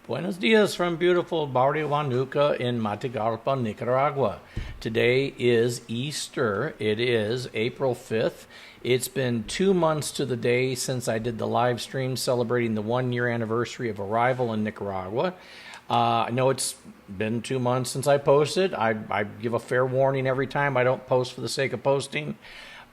Buenos dias from beautiful Barrio Huanuca in Matagalpa, Nicaragua. Today is Easter. It is April 5th. It's been 2 months to the day since I did the live stream celebrating the 1 year anniversary of arrival in Nicaragua. I know it's been 2 months since I posted. I give a fair warning every time I don't post for the sake of posting.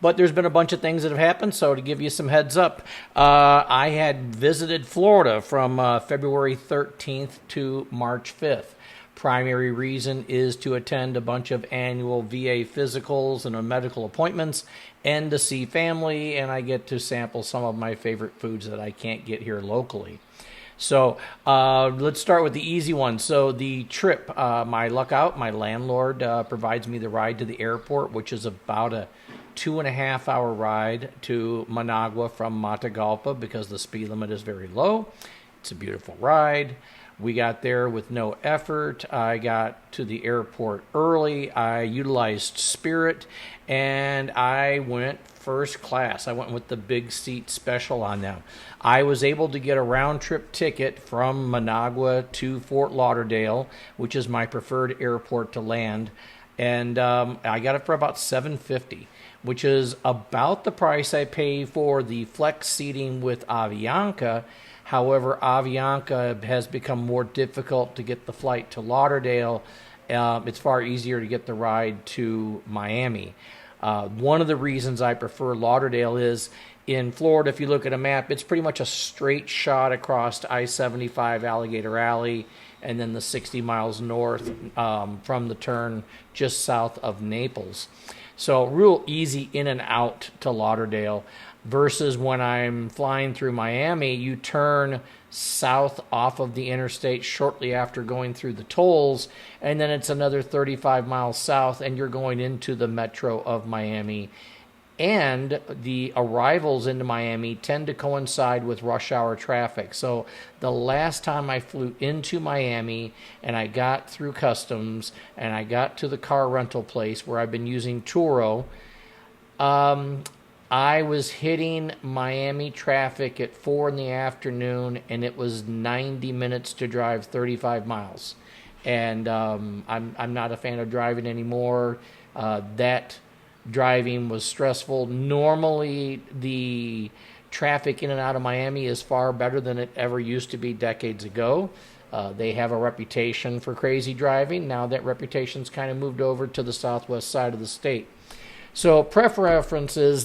But there's been a bunch of things that have happened, so to give you some heads up, I had visited Florida from February 13th to March 5th. Primary reason is to attend a bunch of annual VA physicals and medical appointments and to see family, and I get to sample some of my favorite foods that I can't get here locally. So let's start with the easy one. So the trip, my luck out, my landlord provides me the ride to the airport, which is about a 2.5 hour ride to Managua from Matagalpa because the speed limit is very low. It's a beautiful ride. We got there with no effort. I got to the airport early. I utilized Spirit, and I went first class. I went with the big seat special on them. I was able to get a round-trip ticket from Managua to Fort Lauderdale, which is my preferred airport to land, and I got it for about $750, which is about the price I pay for the flex seating with Avianca. However, Avianca has become more difficult to get the flight to Lauderdale. It's far easier to get the ride to Miami. One of the reasons I prefer Lauderdale is in Florida, if you look at a map, it's pretty much a straight shot across I-75 Alligator Alley and then the 60 miles north from the turn just south of Naples. So real easy in and out to Lauderdale versus when I'm flying through Miami, you turn south off of the interstate shortly after going through the tolls, and then it's another 35 miles south and you're going into the metro of Miami. And the arrivals into Miami tend to coincide with rush hour traffic. So the last time I flew into Miami and I got through customs and I got to the car rental place where I've been using Turo, I was hitting Miami traffic at 4 in the afternoon, and it was 90 minutes to drive 35 miles. And I'm not a fan of driving anymore. That driving was stressful. Normally, the traffic in and out of Miami is far better than it ever used to be decades ago. They have a reputation for crazy driving. Now that reputation's kind of moved over to the southwest side of the state. So the preference is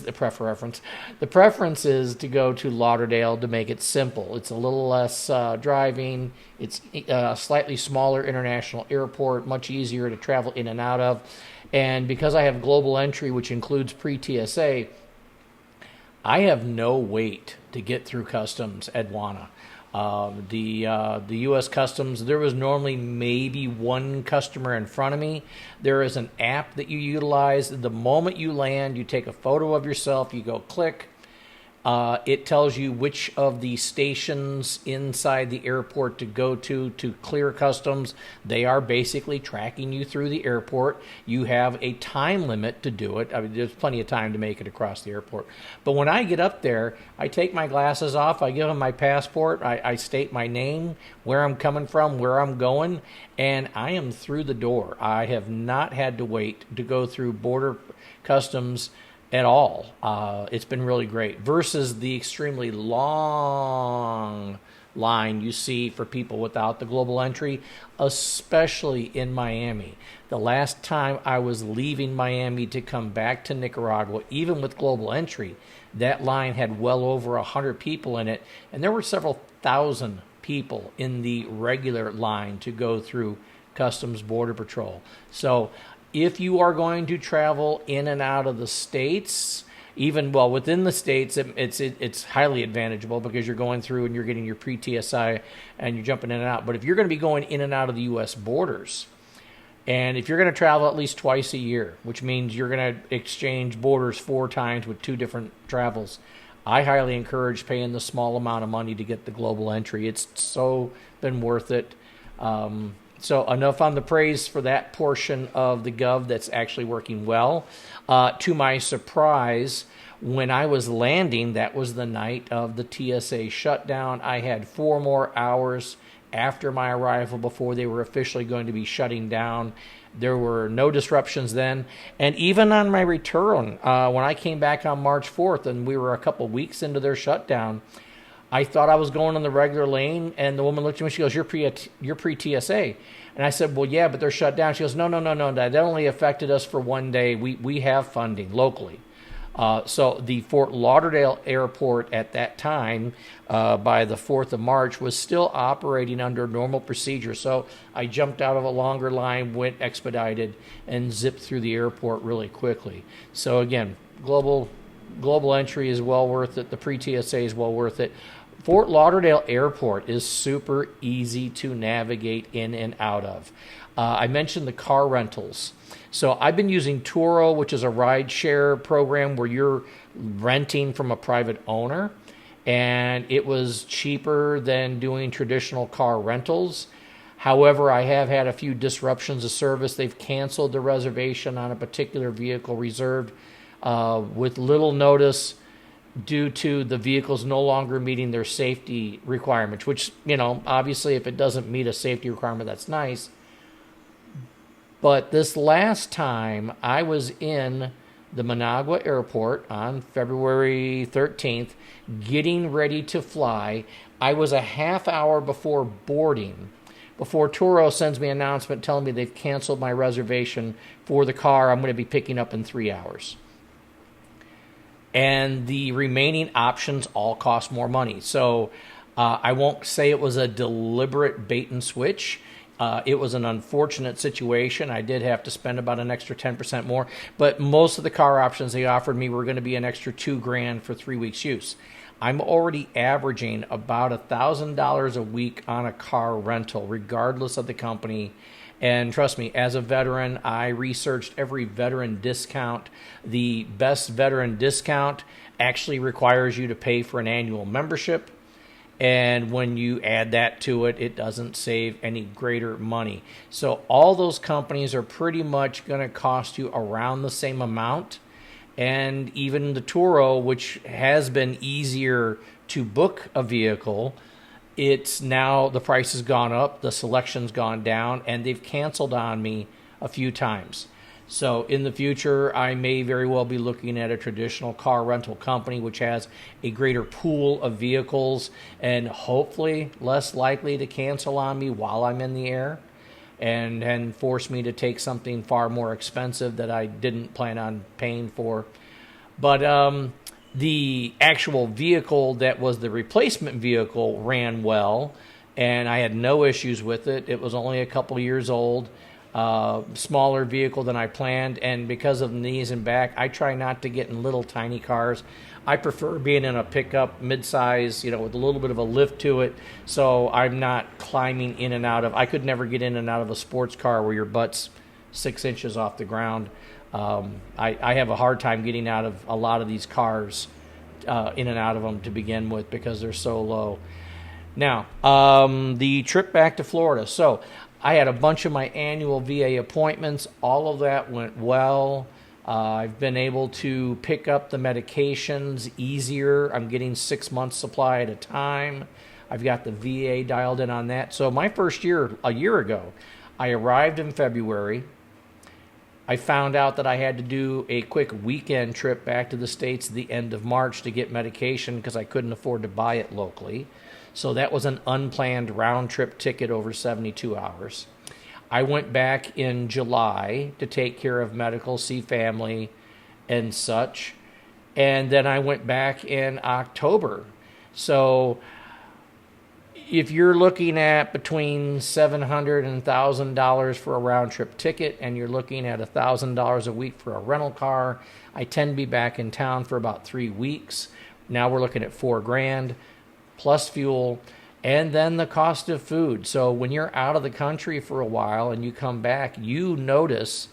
to go to Lauderdale to make it simple. It's a little less driving. It's a slightly smaller international airport, much easier to travel in and out of. And because I have global entry, which includes pre-TSA, I have no wait to get through customs at Guana. The U.S. Customs, there was normally maybe one customer in front of me. There is an app that you utilize. The moment you land, you take a photo of yourself, you go click. It tells you which of the stations inside the airport to go to clear customs. They are basically tracking you through the airport. You have a time limit to do it. I mean, there's plenty of time to make it across the airport. But when I get up there, I take my glasses off. I give them my passport. I state my name, where I'm coming from, where I'm going, and I am through the door. I have not had to wait to go through border customs at all. It's been really great versus the extremely long line you see for people without the global entry, especially in Miami. The last time I was leaving Miami to come back to Nicaragua, even with global entry, that line had well over 100 people in it, and there were several thousand people in the regular line to go through Customs Border Patrol. So if you are going to travel in and out of the states, within the states, it's highly advantageable because you're going through and you're getting your pre-TSI and you're jumping in and out. But if you're going to be going in and out of the U.S. borders, and if you're going to travel at least twice a year, which means you're going to exchange borders 4 times with 2 different travels, I highly encourage paying the small amount of money to get the global entry. It's so been worth it. So enough on the praise for that portion of the Gov that's actually working well. To my surprise, when I was landing, that was the night of the TSA shutdown. I had 4 more hours after my arrival before they were officially going to be shutting down. There were no disruptions then. And even on my return, when I came back on March 4th and we were a couple weeks into their shutdown, I thought I was going on the regular lane, and the woman looked at me. She goes, "You're pre-TSA." And I said, "Well, yeah, but they're shut down." She goes, "No. That only affected us for one day. We have funding locally." So the Fort Lauderdale airport at that time, by the 4th of March, was still operating under normal procedure. So I jumped out of a longer line, went expedited, and zipped through the airport really quickly. So again, global entry is well worth it. The pre-TSA is well worth it. Fort Lauderdale Airport is super easy to navigate in and out of. I mentioned the car rentals. So I've been using Turo, which is a ride-share program where you're renting from a private owner, and it was cheaper than doing traditional car rentals. However, I have had a few disruptions of service. They've canceled the reservation on a particular vehicle reserved with little notice due to the vehicles no longer meeting their safety requirements, which, obviously if it doesn't meet a safety requirement, that's nice. But this last time I was in the Managua airport on February 13th, getting ready to fly. I was a half hour before boarding, before Turo sends me an announcement telling me they've canceled my reservation for the car I'm going to be picking up in 3 hours. And the remaining options all cost more money. So I won't say it was a deliberate bait and switch. It was an unfortunate situation. I did have to spend about an extra 10% more, but most of the car options they offered me were going to be an extra $2,000 for 3 weeks use. I'm already averaging about $1,000 a week on a car rental, regardless of the company. And trust me, as a veteran, I researched every veteran discount. The best veteran discount actually requires you to pay for an annual membership. And when you add that to it, it doesn't save any greater money. So all those companies are pretty much going to cost you around the same amount. And even the Turo, which has been easier to book a vehicle, it's now the price has gone up, the selection's gone down, and they've canceled on me a few times. So in the future, I may very well be looking at a traditional car rental company, which has a greater pool of vehicles and hopefully less likely to cancel on me while I'm in the air and force me to take something far more expensive that I didn't plan on paying for. But the actual vehicle that was the replacement vehicle ran well, and I had no issues with it. It was only a couple years old. Smaller vehicle than I planned, and because of the knees and back, I try not to get in little tiny cars. I prefer being in a pickup, midsize, with a little bit of a lift to it, so I'm not climbing in and out of. I could never get in and out of a sports car where your butt's 6 inches off the ground. I have a hard time getting out of a lot of these cars, in and out of them to begin with, because they're so low. Now, the trip back to Florida. So I had a bunch of my annual VA appointments. All of that went well. I've been able to pick up the medications easier. I'm getting 6 months supply at a time. I've got the VA dialed in on that. So my first year, a year ago, I arrived in February. I found out that I had to do a quick weekend trip back to the States at the end of March to get medication because I couldn't afford to buy it locally. So that was an unplanned round-trip ticket over 72 hours. I went back in July to take care of medical, see family, and such. And then I went back in October. So if you're looking at between $700 and $1,000 for a round-trip ticket, and you're looking at $1,000 a week for a rental car, I tend to be back in town for about 3 weeks. Now we're looking at $4,000. Plus fuel, and then the cost of food. So when you're out of the country for a while and you come back, you notice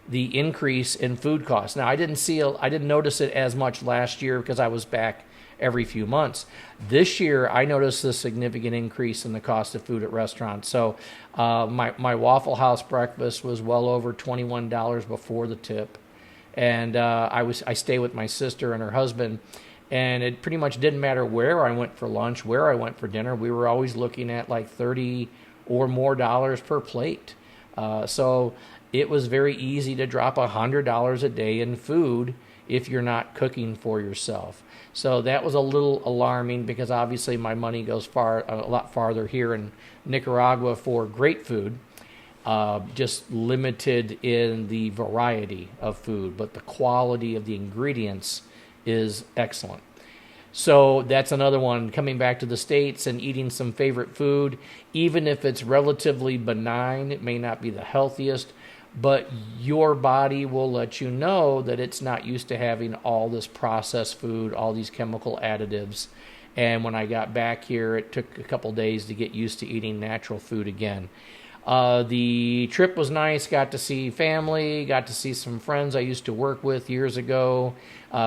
the increase in food costs. Now, I didn't notice it as much last year because I was back every few months. This year, I noticed a significant increase in the cost of food at restaurants. So my Waffle House breakfast was well over $21 before the tip. And I stay with my sister and her husband, and it pretty much didn't matter where I went for lunch, where I went for dinner. We were always looking at like $30 or more per plate. So it was very easy to drop $100 a day in food if you're not cooking for yourself. So that was a little alarming, because obviously my money goes a lot farther here in Nicaragua for great food. Just limited in the variety of food, but the quality of the ingredients is excellent. So that's another one, coming back to the States and eating some favorite food. Even if it's relatively benign, it may not be the healthiest, but your body will let you know that it's not used to having all this processed food, all these chemical additives. And when I got back here, it took a couple days to get used to eating natural food again. The trip was nice, got to see family, got to see some friends I used to work with years ago.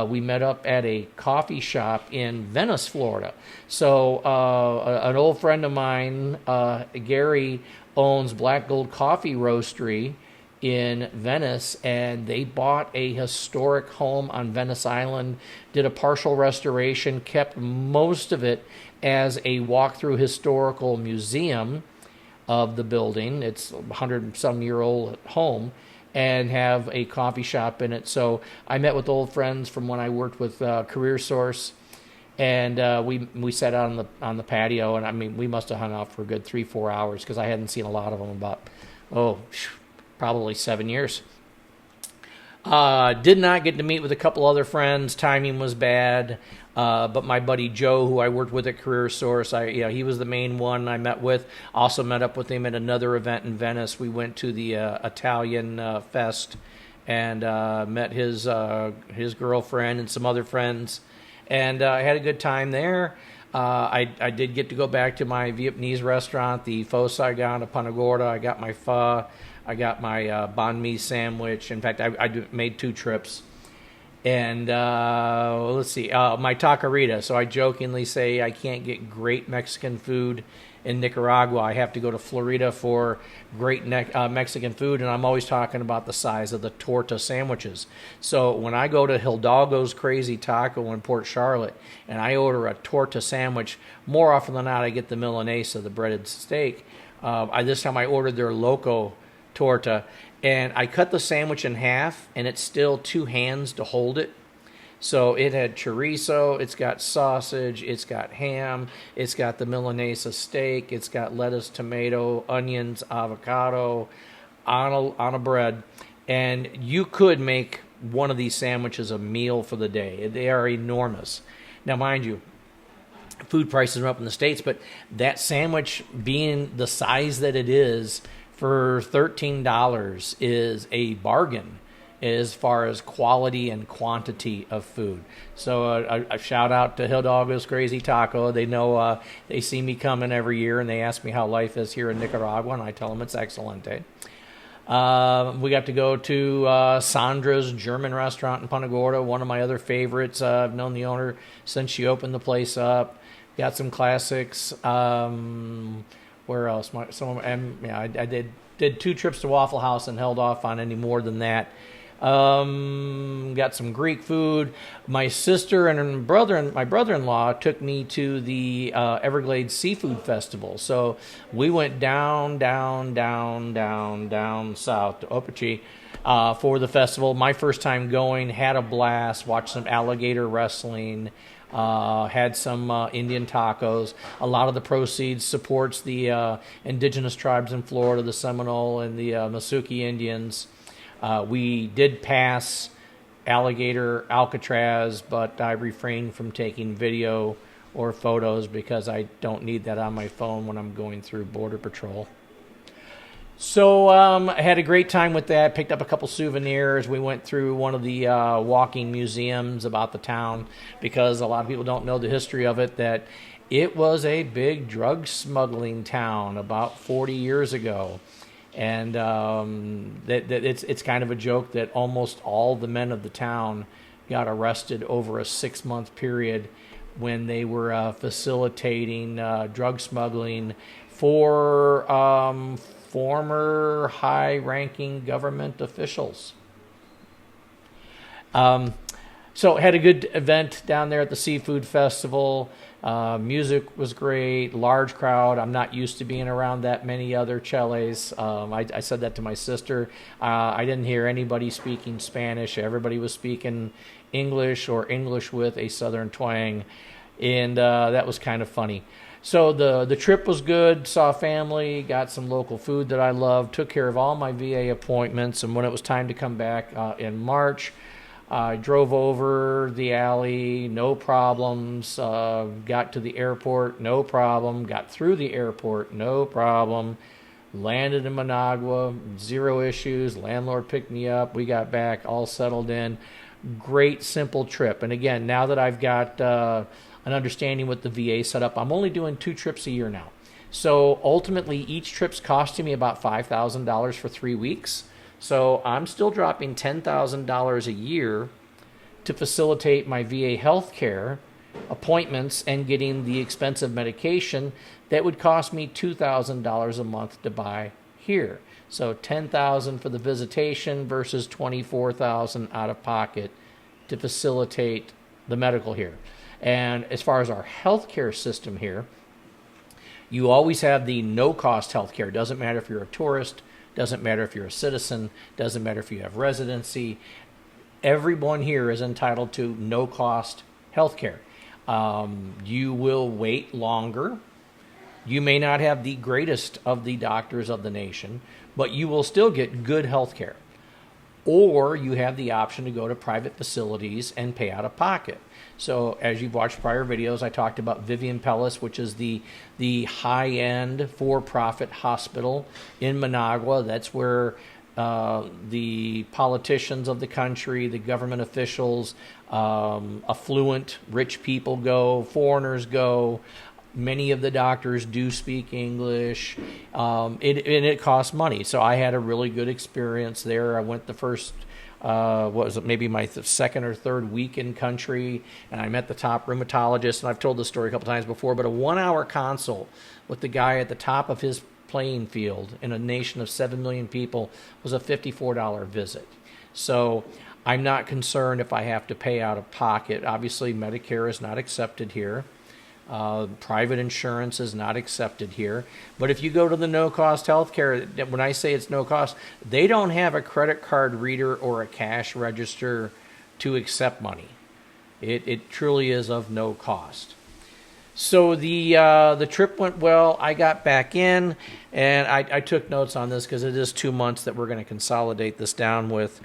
We met up at a coffee shop in Venice, Florida. So an old friend of mine, Gary, owns Black Gold Coffee Roastery in Venice, and they bought a historic home on Venice Island, did a partial restoration, kept most of it as a walk-through historical museum of the building. It's a 100-some-year-old home, and have a coffee shop in it. So I met with old friends from when I worked with Career Source, and we sat out on the patio, and I mean, we must have hung out for a good 3-4 hours, because I hadn't seen a lot of them about probably 7 years. Did not get to meet with a couple other friends. Timing was bad. But my buddy Joe, who I worked with at Career Source, he was the main one I met with. Also met up with him at another event in Venice. We went to the Italian Fest, and met his girlfriend and some other friends, and I had a good time there. I did get to go back to my Vietnamese restaurant, the Pho Saigon of Punta Gorda. I got my pho. I got my banh mi sandwich. In fact, I made 2 trips. And let's see, my taqueria. So I jokingly say I can't get great Mexican food in Nicaragua. I have to go to Florida for great Mexican food, and I'm always talking about the size of the torta sandwiches. So when I go to Hidalgo's Crazy Taco in Port Charlotte and I order a torta sandwich, more often than not I get the milanesa, the breaded steak. This time I ordered their loco torta, and I cut the sandwich in half, and it's still 2 hands to hold it. So it had chorizo, it's got sausage, it's got ham, it's got the milanesa steak, it's got lettuce, tomato, onions, avocado on a bread. And you could make one of these sandwiches a meal for the day. They are enormous. Now, mind you, food prices are up in the States, but that sandwich, being the size that it is, for $13 is a bargain as far as quality and quantity of food. So a shout out to Hidalgo's Crazy Taco. They know they see me coming every year, and they ask me how life is here in Nicaragua, and I tell them it's excellent. We got to go to Sandra's German restaurant in Punta Gorda, one of my other favorites. I've known the owner since she opened the place up. Got some classics. Where else? I did 2 trips to Waffle House and held off on any more than that. Got some Greek food. My sister and my brother-in-law took me to the Everglades Seafood Festival. So we went down south to Opachee for the festival. My first time going, had a blast, watched some alligator wrestling, had some Indian tacos. A lot of the proceeds supports the indigenous tribes in Florida, the Seminole and the Masuki Indians. We did pass alligator Alcatraz, but I refrained from taking video or photos because I don't need that on my phone when I'm going through Border Patrol. So I had a great time with that, picked up a couple souvenirs. We went through one of the walking museums about the town, because a lot of people don't know the history of it, that it was a big drug smuggling town about 40 years ago. And it's kind of a joke that almost all the men of the town got arrested over a 6-month period when they were facilitating drug smuggling for former high-ranking government officials. So had a good event down there at the Seafood Festival. Music was great, large crowd. I'm not used to being around that many other Chiles. I said that to my sister. I didn't hear anybody speaking Spanish. Everybody was speaking English or English with a Southern twang, and that was kind of funny. So the trip was good, saw family, got some local food that I loved, took care of all my VA appointments, and when it was time to come back in March, I drove over the alley, no problems, got to the airport, no problem, got through the airport, no problem, landed in Managua, zero issues, landlord picked me up, we got back all settled in. Great, simple trip. And again, now that I've got an understanding with the VA set up, I'm only doing 2 trips a year now. So ultimately, each trip's costing me about $5,000 for 3 weeks. So I'm still dropping $10,000 a year to facilitate my VA health care appointments and getting the expensive medication that would cost me $2,000 a month to buy here. So $10,000 for the visitation versus $24,000 out of pocket to facilitate the medical here. And as far as our healthcare system here, you always have the no-cost healthcare. Doesn't matter if you're a tourist, doesn't matter if you're a citizen, doesn't matter if you have residency. Everyone here is entitled to no-cost healthcare. You will wait longer. You may not have the greatest of the doctors of the nation, but you will still get good health care. Or you have the option to go to private facilities and pay out of pocket. So as you've watched prior videos, I talked about Vivian Pellis, which is the high-end for-profit hospital in Managua. That's where the politicians of the country, the government officials, affluent, rich people go, foreigners go. Many of the doctors do speak English, and it costs money. So I had a really good experience there. I went the first, maybe my second or third week in country, and I met the top rheumatologist, and I've told this story a couple times before, but a 1-hour consult with the guy at the top of his playing field in a nation of 7 million people was a $54 visit. So I'm not concerned if I have to pay out of pocket. Obviously, Medicare is not accepted here. Private insurance is not accepted here. But if you go to the no-cost healthcare, when I say it's no cost, they don't have a credit card reader or a cash register to accept money. It truly is of no cost. So the trip went well. I got back in, and I took notes on this because it is 2 months that we're going to consolidate this down with.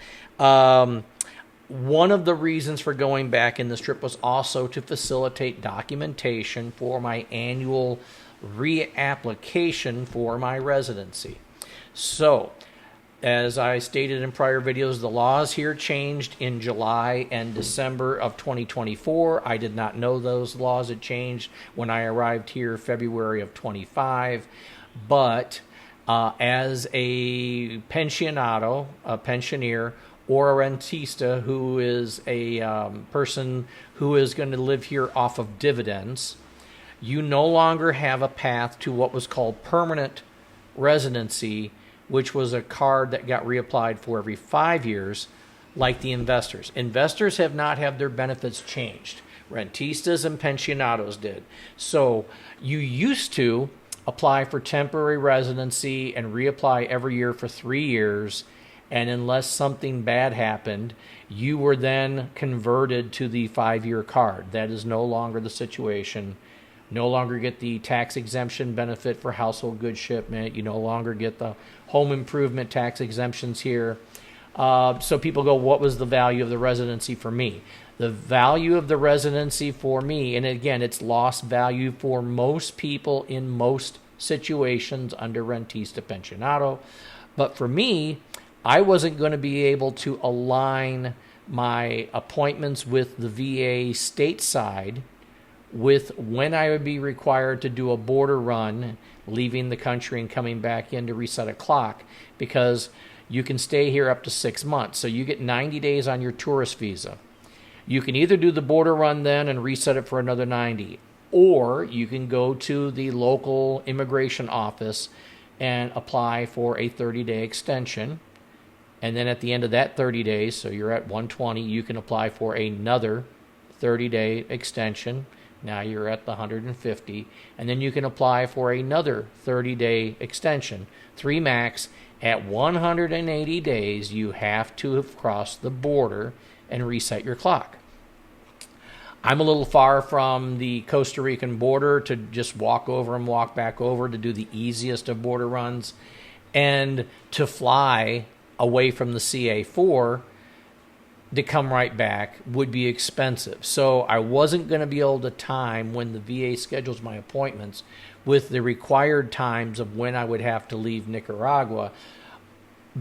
One of the reasons for going back in this trip was also to facilitate documentation for my annual reapplication for my residency. So, as I stated in prior videos, the laws here changed in July and December of 2024. I did not know those laws had changed when I arrived here February of 25. But as a pensionado, a pensioner, or a rentista who is a person who is going to live here off of dividends, you no longer have a path to what was called permanent residency, which was a card that got reapplied for every 5 years, like the investors. Investors have not had their benefits changed. Rentistas and pensionados did. So you used to apply for temporary residency and reapply every year for 3 years, and unless something bad happened, you were then converted to the 5-year card. That is no longer the situation. No longer get the tax exemption benefit for household goods shipment. You no longer get the home improvement tax exemptions here. So people go, what was the value of the residency for me? The value of the residency for me, and again, it's lost value for most people in most situations under rentista pensionado. But for me, I wasn't going to be able to align my appointments with the VA stateside with when I would be required to do a border run, leaving the country and coming back in to reset a clock, because you can stay here up to 6 months. So you get 90 days on your tourist visa. You can either do the border run then and reset it for another 90, or you can go to the local immigration office and apply for a 30-day extension. And then at the end of that 30 days, so you're at 120, you can apply for another 30-day extension. Now you're at the 150. And then you can apply for another 30-day extension, 3 max. At 180 days, you have to have crossed the border and reset your clock. I'm a little far from the Costa Rican border to just walk over and walk back over to do the easiest of border runs. And to fly away from the CA4 to come right back would be expensive. So I wasn't going to be able to time when the VA schedules my appointments with the required times of when I would have to leave Nicaragua,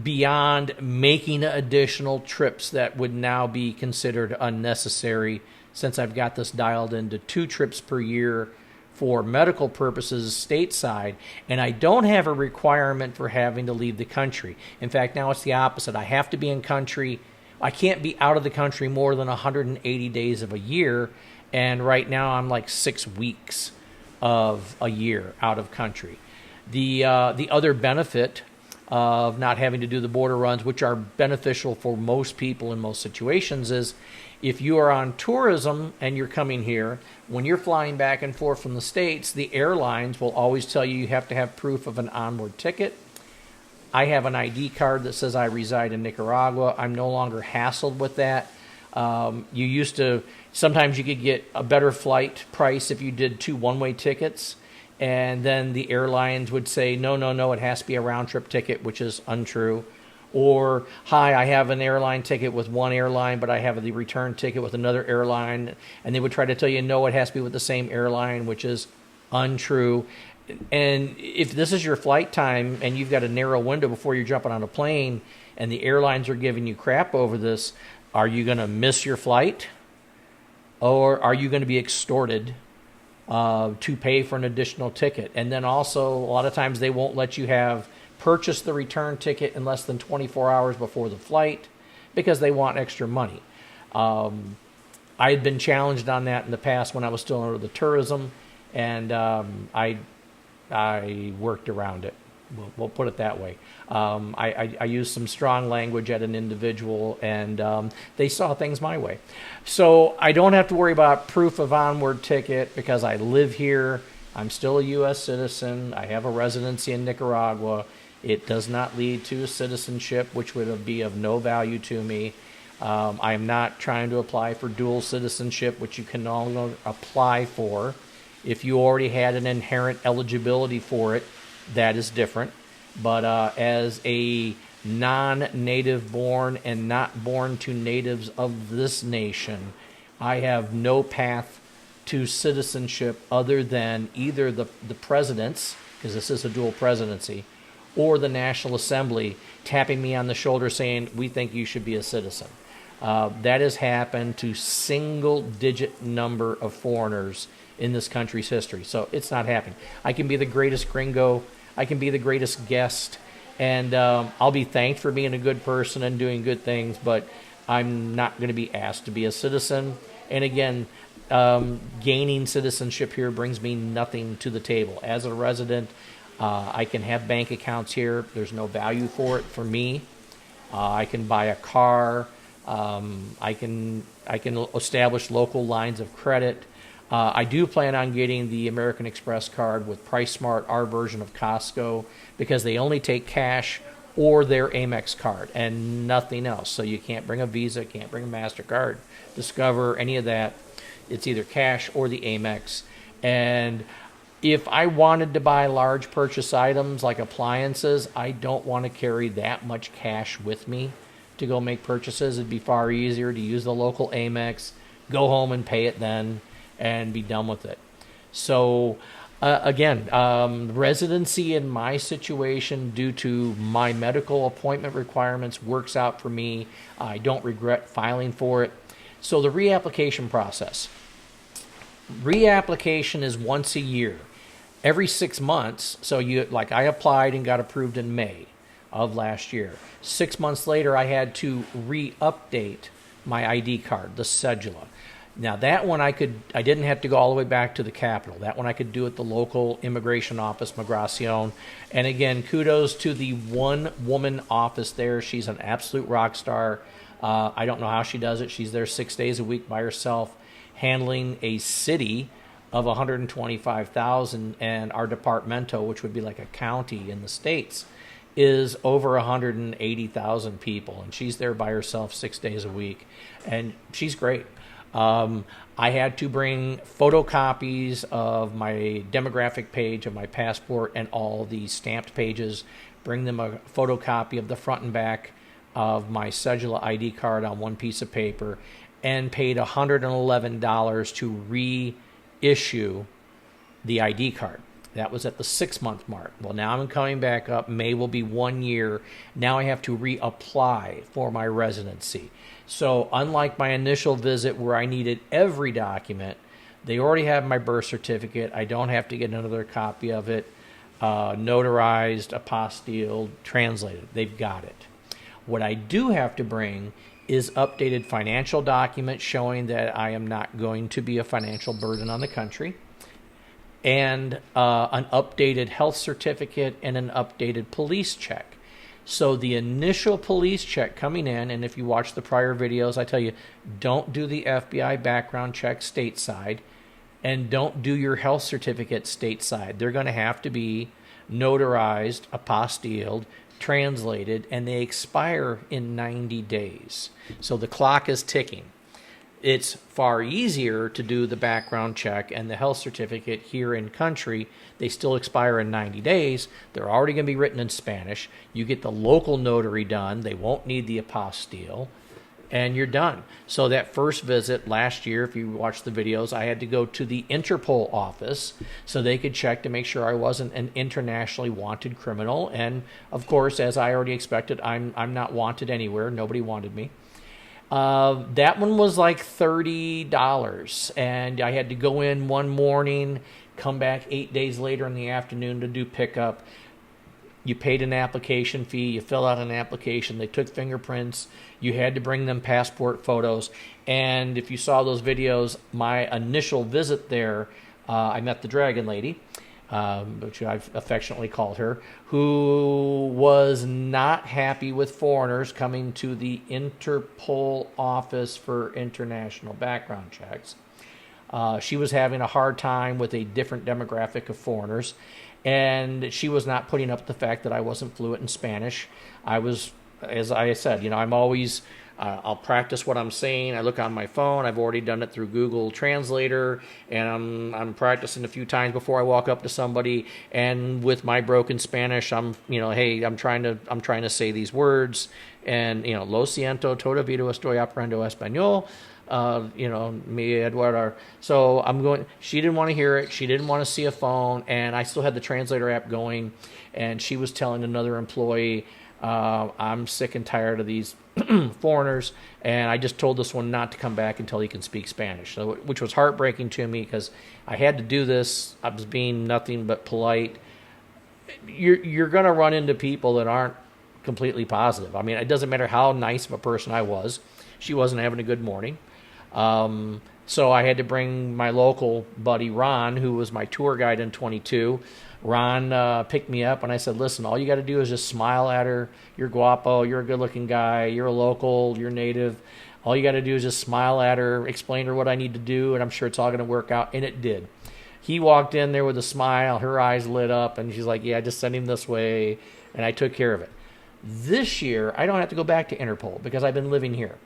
beyond making additional trips that would now be considered unnecessary, since I've got this dialed into 2 trips per year for medical purposes stateside, and I don't have a requirement for having to leave the country. In fact, now it's the opposite. I have to be in country. I can't be out of the country more than 180 days of a year, and right now I'm like 6 weeks of a year out of country. The other benefit of not having to do the border runs, which are beneficial for most people in most situations, is if you are on tourism and you're coming here, when you're flying back and forth from the States, the airlines will always tell you you have to have proof of an onboard ticket. I have an ID card that says I reside in Nicaragua. I'm no longer hassled with that. You used to, sometimes you could get a better flight price if you did 2 one-way tickets, and then the airlines would say, no, it has to be a round-trip ticket, which is untrue. Or, hi, I have an airline ticket with one airline, but I have the return ticket with another airline. And they would try to tell you, no, it has to be with the same airline, which is untrue. And if this is your flight time and you've got a narrow window before you're jumping on a plane and the airlines are giving you crap over this, are you going to miss your flight? Or are you going to be extorted to pay for an additional ticket? And then also, a lot of times they won't let you purchase the return ticket in less than 24 hours before the flight because they want extra money. I had been challenged on that in the past when I was still under the tourism, and I worked around it. We'll put it that way. I used some strong language at an individual, and they saw things my way. So I don't have to worry about proof of onward ticket because I live here. I'm still a U.S. citizen. I have a residency in Nicaragua. It does not lead to citizenship, which would be of no value to me. I am not trying to apply for dual citizenship, which you can only apply for if you already had an inherent eligibility for it. That is different. But as a non-native born and not born to natives of this nation, I have no path to citizenship other than either the president's, because this is a dual presidency, or the National Assembly tapping me on the shoulder saying, we think you should be a citizen. That has happened to single-digit number of foreigners in this country's history. So it's not happening. I can be the greatest gringo. I can be the greatest guest. And I'll be thanked for being a good person and doing good things, but I'm not going to be asked to be a citizen. And again, gaining citizenship here brings me nothing to the table. As a resident, I can have bank accounts here. There's no value for it for me. I can buy a car. I can establish local lines of credit. I do plan on getting the American Express card with PriceSmart, our version of Costco, because they only take cash or their Amex card and nothing else. So you can't bring a Visa, can't bring a MasterCard, Discover, any of that. It's either cash or the Amex. And if I wanted to buy large purchase items like appliances, I don't want to carry that much cash with me to go make purchases. It'd be far easier to use the local Amex, go home and pay it then, and be done with it. So, again, residency in my situation due to my medical appointment requirements works out for me. I don't regret filing for it. So the reapplication process. Reapplication is once a year. Every 6 months, so I applied and got approved in May of last year. 6 months later, I had to re-update my ID card, the cedula. Now that one I didn't have to go all the way back to the Capitol. That one I could do at the local immigration office, Migracion. And again, kudos to the one-woman office there. She's an absolute rock star. I don't know how she does it. She's there 6 days a week by herself, handling a city of 125,000, and our departamento, which would be like a county in the States, is over 180,000 people, and she's there by herself 6 days a week, and she's great. I had to bring photocopies of my demographic page of my passport and all the stamped pages, bring them a photocopy of the front and back of my cedula ID card on one piece of paper, and paid $111 to reissue the ID card. That was at the 6-month mark. Well, now I'm coming back up. May will be 1 year. Now I have to reapply for my residency. So unlike my initial visit where I needed every document, they already have my birth certificate. I don't have to get another copy of it, notarized, apostilled, translated. They've got it. What I do have to bring is updated financial documents showing that I am not going to be a financial burden on the country, and an updated health certificate and an updated police check. So the initial police check coming in, and if you watch the prior videos, I tell you, don't do the FBI background check stateside, and don't do your health certificate stateside. They're going to have to be notarized, apostilled, translated, and they expire in 90 days. So the clock is ticking. It's far easier to do the background check and the health certificate here in country. They still expire in 90 days. They're already going to be written in Spanish. You get the local notary done. They won't need the apostille, and you're done. So that first visit last year, if you watch the videos, I had to go to the Interpol office so they could check to make sure I wasn't an internationally wanted criminal. And of course, as I already expected, I'm not wanted anywhere. Nobody wanted me. That one was like $30, and I had to go in one morning, come back 8 days later in the afternoon to do pickup. You paid an application fee, you fill out an application, they took fingerprints, you had to bring them passport photos, and if you saw those videos, my initial visit there, I met the Dragon Lady, which I've affectionately called her, who was not happy with foreigners coming to the Interpol office for international background checks. She was having a hard time with a different demographic of foreigners, and she was not putting up with the fact that I wasn't fluent in Spanish. I was, as I said, I'm always... I'll practice what I'm saying. I look on my phone. I've already done it through Google Translator, and I'm practicing a few times before I walk up to somebody. And with my broken Spanish, hey, I'm trying to say these words, and lo siento, todavía estoy aprendiendo español. Me Eduardo. So I'm going. She didn't want to hear it. She didn't want to see a phone, and I still had the translator app going. And she was telling another employee, I'm sick and tired of these foreigners, and I just told this one not to come back until he can speak Spanish, which was heartbreaking to me because I had to do this. I was being nothing but polite. You're going to run into people that aren't completely positive. I mean, it doesn't matter how nice of a person I was. She wasn't having a good morning. So I had to bring my local buddy, Ron, who was my tour guide in 22. Ron picked me up, and I said, listen, all you got to do is just smile at her. You're guapo. You're a good-looking guy. You're a local. You're native. All you got to do is just smile at her, explain to her what I need to do, and I'm sure it's all going to work out. And it did. He walked in there with a smile. Her eyes lit up, and she's like, yeah, just send him this way, and I took care of it. This year, I don't have to go back to Interpol because I've been living here.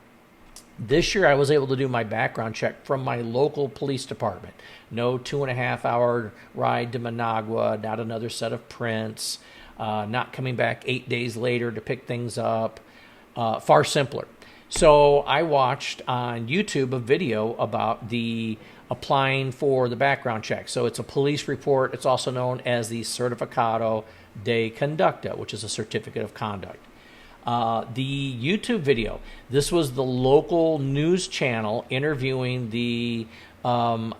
This year, I was able to do my background check from my local police department. No 2.5-hour ride to Managua, not another set of prints, not coming back 8 days later to pick things up. Far simpler. So I watched on YouTube a video about the applying for the background check. So it's a police report. It's also known as the Certificado de Conducta, which is a certificate of conduct. The YouTube video, this was the local news channel interviewing the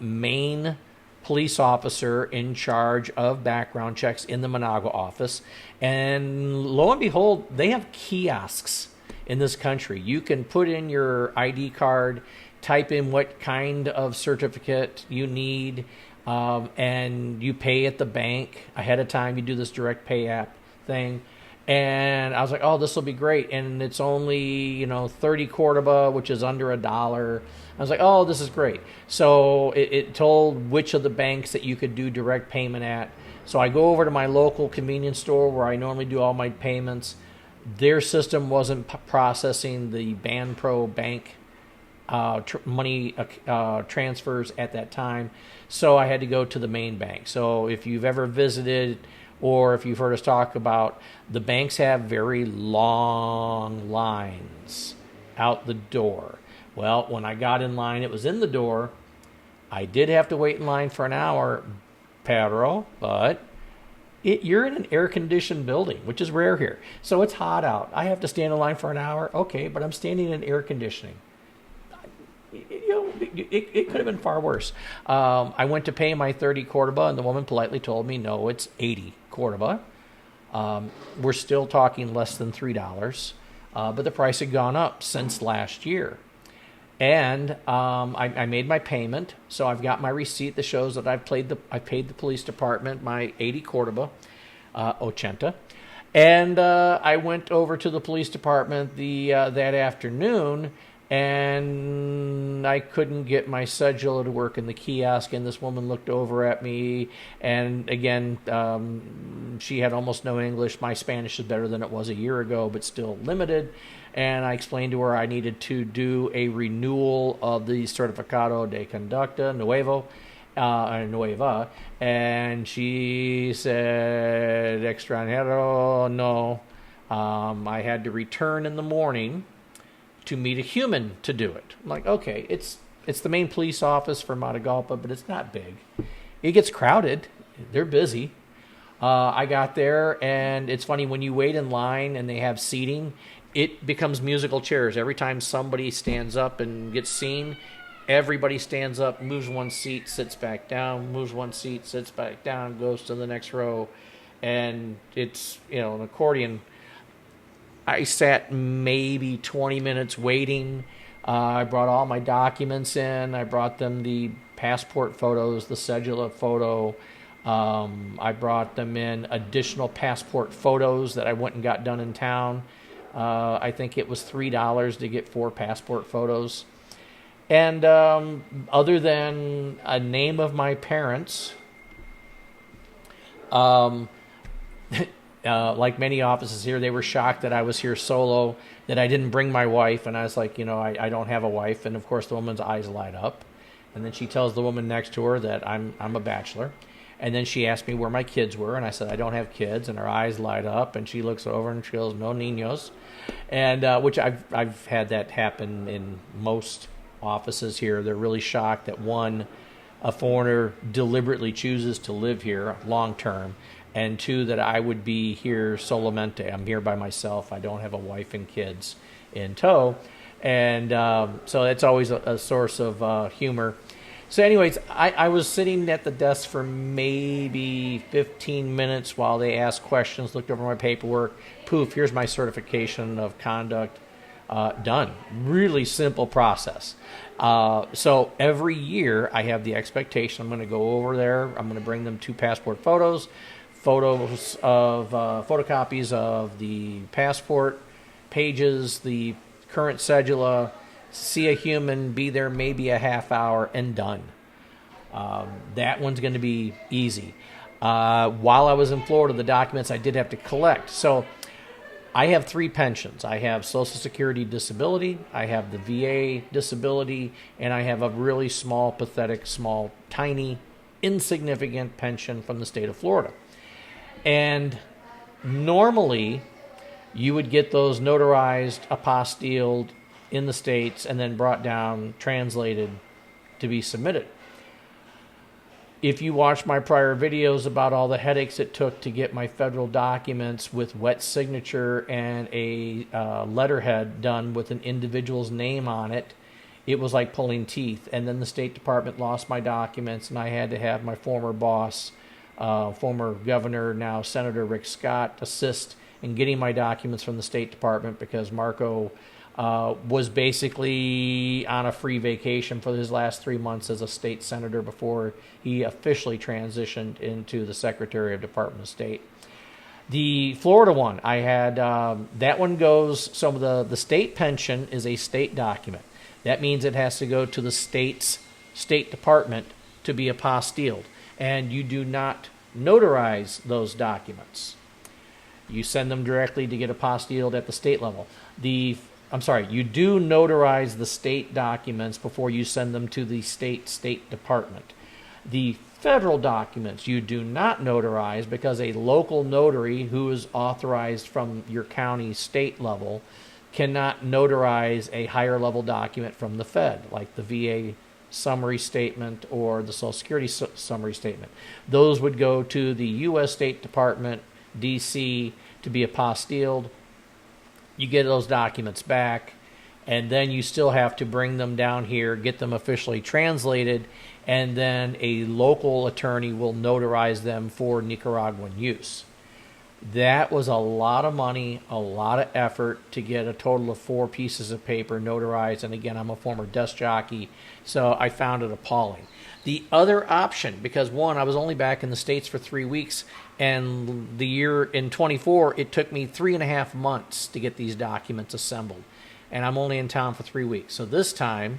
main police officer in charge of background checks in the Managua office. And lo and behold, they have kiosks in this country. You can put in your ID card, type in what kind of certificate you need, and you pay at the bank ahead of time. You do this direct pay app thing. And I was like, oh, this will be great. And it's only, 30 Cordoba, which is under $1. I was like, oh, this is great. So it told which of the banks that you could do direct payment at. So I go over to my local convenience store where I normally do all my payments. Their system wasn't processing the BanPro bank money transfers at that time. So I had to go to the main bank. So if you've ever visited or if you've heard us talk about, the banks have very long lines out the door. Well, when I got in line, it was in the door. I did have to wait in line for an hour, Pedro, but you're in an air-conditioned building, which is rare here. So it's hot out. I have to stand in line for an hour. Okay, but I'm standing in air conditioning. It could have been far worse. I went to pay my 30 Cordoba, and the woman politely told me, no, it's 80 Cordoba. We're still talking less than $3, but the price had gone up since last year. And I made my payment, so I've got my receipt that shows that I paid the police department my 80 Cordoba, 80. And I went over to the police department that afternoon, and I couldn't get my cedula to work in the kiosk, and this woman looked over at me, and again, she had almost no English. My Spanish is better than it was a year ago, but still limited, and I explained to her I needed to do a renewal of the Certificado de Conducta Nueva, and she said, extranjero, no. I had to return in the morning to meet a human to do it. I'm like, okay, it's the main police office for Matagalpa, but it's not big. It gets crowded. They're busy. I got there, and it's funny, when you wait in line and they have seating, it becomes musical chairs. Every time somebody stands up and gets seen, everybody stands up, moves one seat, sits back down, moves one seat, sits back down, goes to the next row, and it's, an accordion. I sat maybe 20 minutes waiting. I brought all my documents in. I brought them the passport photos, the cedula photo. I brought them in additional passport photos that I went and got done in town. I think it was $3 to get 4 passport photos. And other than a name of my parents, like many offices here, they were shocked that I was here solo, that I didn't bring my wife. And I was like, I don't have a wife. And of course, the woman's eyes light up. And then she tells the woman next to her that I'm a bachelor. And then she asked me where my kids were. And I said, I don't have kids. And her eyes light up. And she looks over and she goes, no niños. And which I've had that happen in most offices here. They're really shocked that a foreigner deliberately chooses to live here long term. And 2, that I would be here solamente. I'm here by myself. I don't have a wife and kids in tow. And so it's always a source of humor. So anyways, I was sitting at the desk for maybe 15 minutes while they asked questions, looked over my paperwork. Poof, here's my certification of conduct. Done. Really simple process. So every year I have the expectation I'm going to go over there. I'm going to bring them 2 passport photos of photocopies of the passport pages, the current cedula, see a human, be there maybe a half hour, and done. That one's going to be easy. While I was in Florida, the documents I did have to collect. So I have 3 pensions. I have Social Security disability, I have the VA disability, and I have a really small, pathetic, tiny, insignificant pension from the state of Florida. And normally, you would get those notarized, apostilled in the States, and then brought down, translated to be submitted. If you watch my prior videos about all the headaches it took to get my federal documents with wet signature and a letterhead done with an individual's name on it, it was like pulling teeth. And then the State Department lost my documents, and I had to have my former boss, former governor, now Senator Rick Scott, assist and getting my documents from the State Department because Marco was basically on a free vacation for his last 3 months as a state senator before he officially transitioned into the Secretary of Department of State. The Florida one, I had, that one goes, so the state pension is a state document. That means it has to go to the state's State Department to be apostilled. And you do not notarize those documents. You send them directly to get apostilled at the state level. You do notarize the state documents before you send them to the State Department. The federal documents you do not notarize because a local notary who is authorized from your county state level cannot notarize a higher level document from the Fed, like the VA summary statement or the Social Security summary statement. Those would go to the U.S. State Department, D.C., to be apostilled. You get those documents back, and then you still have to bring them down here, get them officially translated, and then a local attorney will notarize them for Nicaraguan use. That was a lot of money, a lot of effort to get a total of 4 pieces of paper notarized. And again, I'm a former desk jockey, so I found it appalling. The other option, because one, I was only back in the States for 3 weeks, and the year in 24, it took me 3.5 months to get these documents assembled. And I'm only in town for 3 weeks. So this time,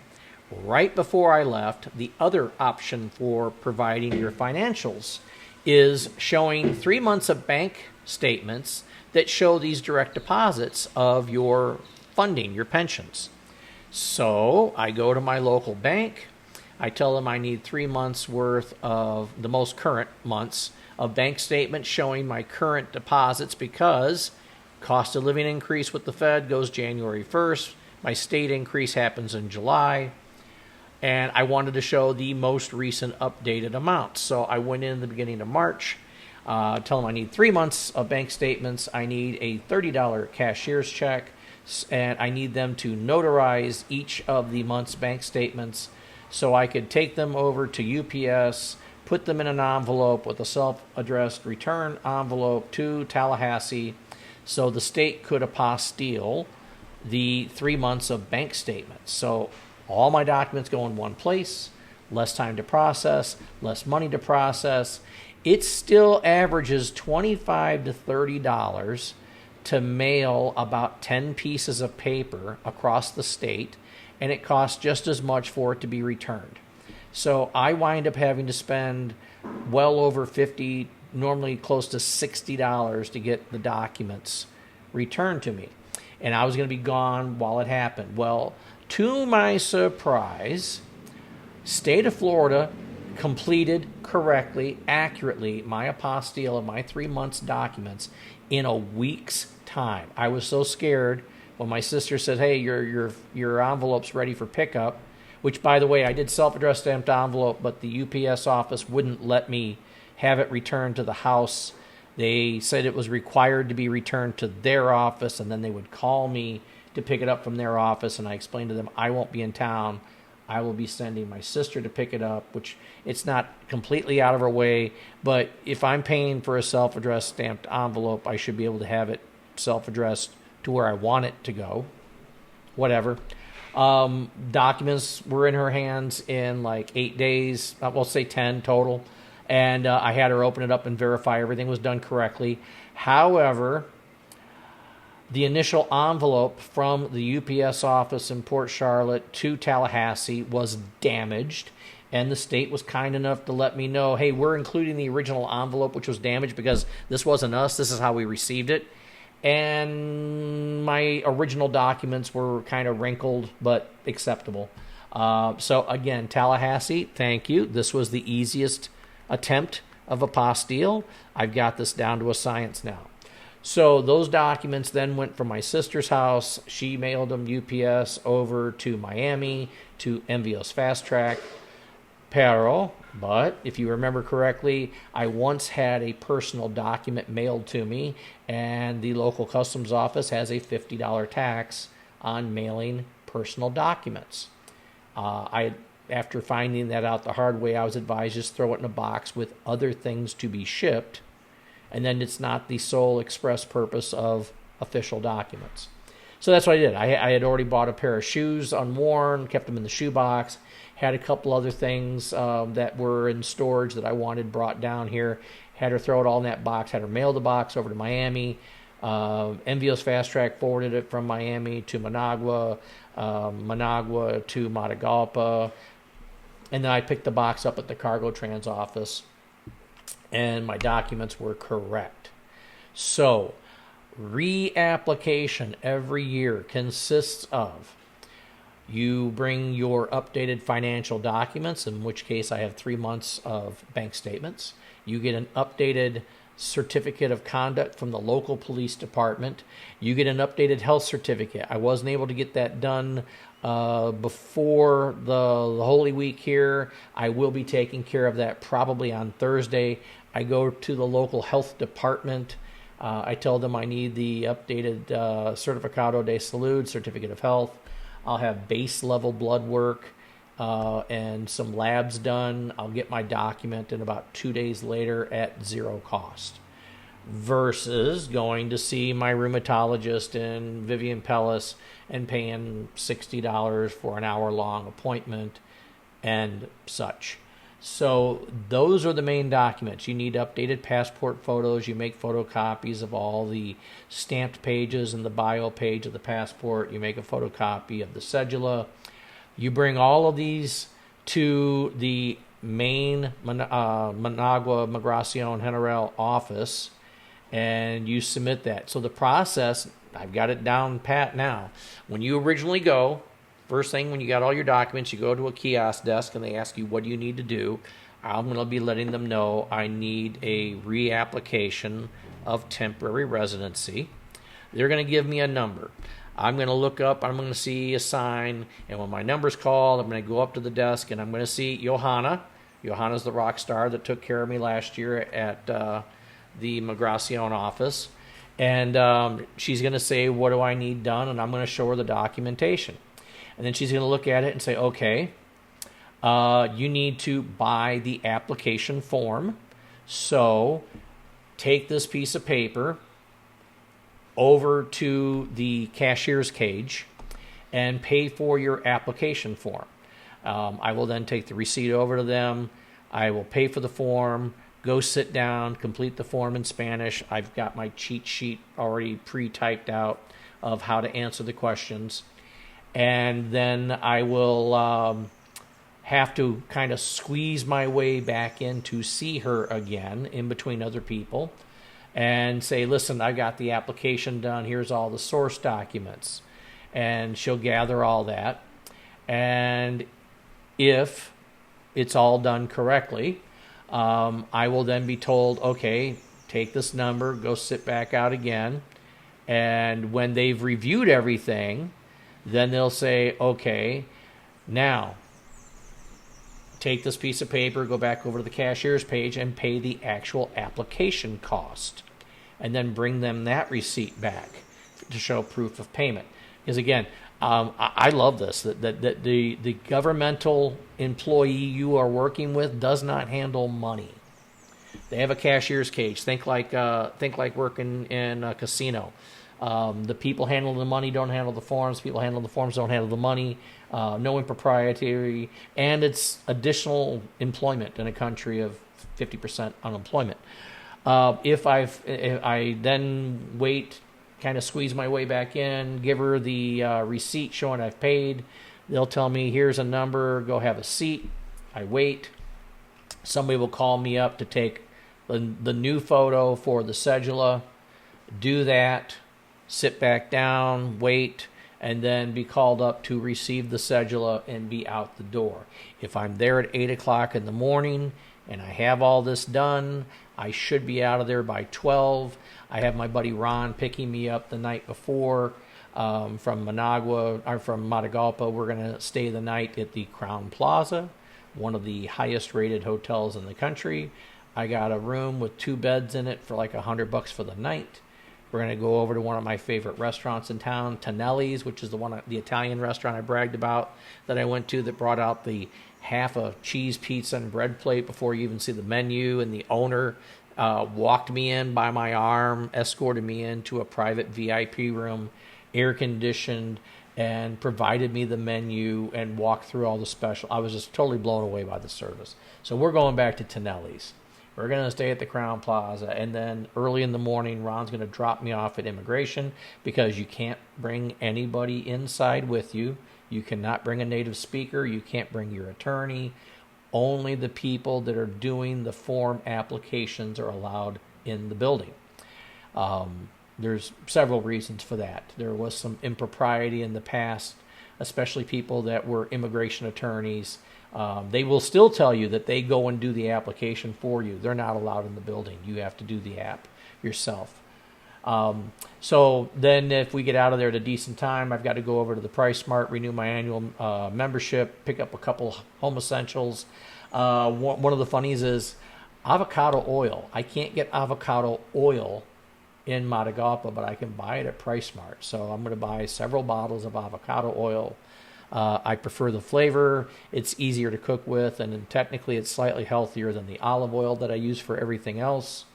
right before I left, the other option for providing your financials is showing 3 months of bank statements that show these direct deposits of your funding, your pensions. So I go to my local bank. I tell them I need 3 months worth of the most current months of bank statements showing my current deposits because cost of living increase with the Fed goes January 1st. My state increase happens in July. And I wanted to show the most recent updated amounts. So I went in the beginning of March, tell them I need 3 months of bank statements. I need a $30 cashier's check, and I need them to notarize each of the month's bank statements so I could take them over to UPS, put them in an envelope with a self-addressed return envelope to Tallahassee so the state could apostille the 3 months of bank statements. So all my documents go in one place, less time to process, less money to process. It still averages $25 to $30 to mail about 10 pieces of paper across the state, and it costs just as much for it to be returned. So I wind up having to spend well over $50, normally close to $60 to get the documents returned to me. And I was going to be gone while it happened. Well, to my surprise, state of Florida completed correctly, accurately, my apostille of my 3 months documents in a week's time. I was so scared when my sister said, "Hey, your envelope's ready for pickup," which, by the way, I did self-addressed stamped envelope, but the UPS office wouldn't let me have it returned to the house. They said it was required to be returned to their office, and then they would call me to pick it up from their office, and I explained to them I won't be in town. I will be sending my sister to pick it up, which it's not completely out of her way, but if I'm paying for a self-addressed stamped envelope, I should be able to have it self-addressed to where I want it to go. Whatever. Documents were in her hands in like 8 days, we'll say 10 total, and I had her open it up and verify everything was done correctly. However, the initial envelope from the UPS office in Port Charlotte to Tallahassee was damaged, and the state was kind enough to let me know, hey, we're including the original envelope, which was damaged because this wasn't us, this is how we received it. And my original documents were kind of wrinkled, but acceptable. So again, Tallahassee, thank you. This was the easiest attempt of apostille. I've got this down to a science now. So those documents then went from my sister's house. She mailed them UPS over to Miami to Envios Fast Track. But if you remember correctly, I once had a personal document mailed to me, and the local customs office has a $50 tax on mailing personal documents. After finding that out the hard way, I was advised just throw it in a box with other things to be shipped, and then it's not the sole express purpose of official documents. So that's what I did. I had already bought a pair of shoes unworn, kept them in the shoebox, had a couple other things that were in storage that I wanted brought down here, had her throw it all in that box, had her mail the box over to Miami. Envios Fast Track forwarded it from Miami to Managua, Managua to Matagalpa, and then I picked the box up at the Cargo Trans office, and my documents were correct. So, reapplication every year consists of you bring your updated financial documents, in which case I have 3 months of bank statements. You get an updated certificate of conduct from the local police department. You get an updated health certificate. I wasn't able to get that done before the Holy Week here. I will be taking care of that probably on Thursday. I go to the local health department. I tell them I need the updated Certificado de Salud, certificate of health. I'll have base level blood work and some labs done. I'll get my document in about 2 days later at zero cost. Versus going to see my rheumatologist in Vivian Pellis and paying $60 for an hour-long appointment and such. So those are the main documents. You need updated passport photos. You make photocopies of all the stamped pages and the bio page of the passport. You make a photocopy of the cedula. You bring all of these to the main Managua Migracion General office, and you submit that. So the process, I've got it down pat now. When you originally go, first thing, when you got all your documents, you go to a kiosk desk and they ask you, what do you need to do? I'm going to be letting them know I need a reapplication of temporary residency. They're going to give me a number. I'm going to look up, I'm going to see a sign, and when my number's called, I'm going to go up to the desk and I'm going to see Johanna. Johanna's the rock star that took care of me last year at the Migracion office. And she's going to say, what do I need done? And I'm going to show her the documentation. And then she's going to look at it and say, okay, you need to buy the application form. So take this piece of paper over to the cashier's cage and pay for your application form. I will then take the receipt over to them. I will pay for the form, go sit down, complete the form in Spanish. I've got my cheat sheet already pre-typed out of how to answer the questions. And then I will have to kind of squeeze my way back in to see her again in between other people and say, listen, I got the application done. Here's all the source documents. And she'll gather all that. And if it's all done correctly, I will then be told, okay, take this number, go sit back out again. And when they've reviewed everything, then they'll say, okay, now take this piece of paper, go back over to the cashier's page and pay the actual application cost. And then bring them that receipt back to show proof of payment. Because again, I love this, that the governmental employee you are working with does not handle money. They have a cashier's cage. Think like working in a casino. The people handling the money don't handle the forms. People handling the forms don't handle the money. No impropriety, and it's additional employment in a country of 50% unemployment. If I then wait, kind of squeeze my way back in, give her the receipt showing I've paid, they'll tell me, here's a number, go have a seat. I wait. Somebody will call me up to take the new photo for the cedula, do that, sit back down, wait, and then be called up to receive the cedula and be out the door. If I'm there at 8 o'clock in the morning and I have all this done, I should be out of there by 12. I have my buddy Ron picking me up the night before from Managua, or from Matagalpa. We're going to stay the night at the Crown Plaza, one of the highest rated hotels in the country. I got a room with 2 beds in it for like $100 for the night. We're going to go over to one of my favorite restaurants in town, Tonelli's, which is the Italian restaurant I bragged about that I went to that brought out the half a cheese pizza and bread plate before you even see the menu, and the owner walked me in by my arm, escorted me into a private VIP room, air conditioned, and provided me the menu and walked through all the special. I was just totally blown away by the service. So we're going back to Tonelli's. We're going to stay at the Crown Plaza, and then early in the morning, Ron's going to drop me off at immigration because you can't bring anybody inside with you. You cannot bring a native speaker. You can't bring your attorney. Only the people that are doing the form applications are allowed in the building. There's several reasons for that. There was some impropriety in the past, especially people that were immigration attorneys. They will still tell you that they go and do the application for you. They're not allowed in the building. You have to do the app yourself. So then if we get out of there at a decent time, I've got to go over to the Price Mart, renew my annual membership, pick up a couple home essentials. One of the funnies is avocado oil. I can't get avocado oil in Matagalpa, but I can buy it at Price Mart. So I'm going to buy several bottles of avocado oil. I prefer the flavor. It's easier to cook with, and technically it's slightly healthier than the olive oil that I use for everything else.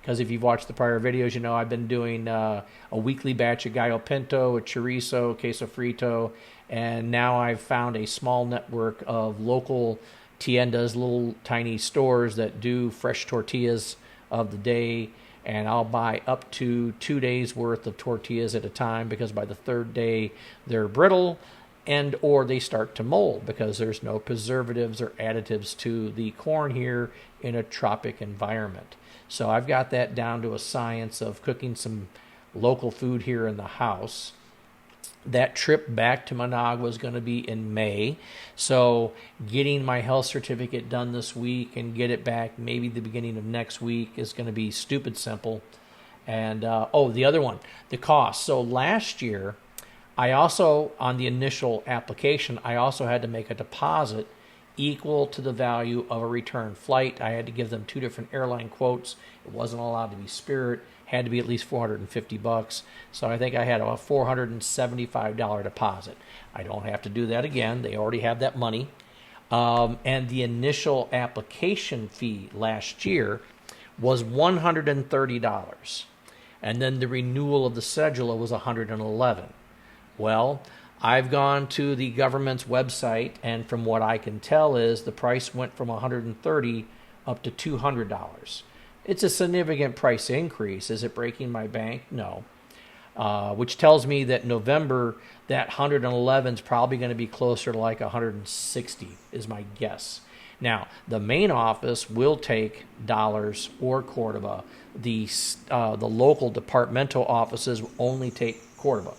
Because if you've watched the prior videos, you know I've been doing a weekly batch of gallo pinto, a chorizo, queso frito, and now I've found a small network of local tiendas, little tiny stores that do fresh tortillas of the day, and I'll buy up to 2 days worth of tortillas at a time because by the third day they're brittle and or they start to mold because there's no preservatives or additives to the corn here in a tropic environment. So I've got that down to a science of cooking some local food here in the house. That trip back to Managua is going to be in May. So getting my health certificate done this week and get it back maybe the beginning of next week is going to be stupid simple. And, the other one, the cost. So last year, I also, on the initial application, I also had to make a deposit equal to the value of a return flight. I had to give them 2 different airline quotes. It wasn't allowed to be Spirit. Had to be at least $450. So I think I had a $475 deposit. I don't have to do that again. They already have that money. And the initial application fee last year was $130. And then the renewal of the cedula was $111. Well, I've gone to the government's website, and from what I can tell is the price went from $130 up to $200. It's a significant price increase. Is it breaking my bank? No. Which tells me that November, that 111 is probably going to be closer to like 160 is my guess. Now, the main office will take dollars or Cordoba. The local departmental offices will only take Cordoba.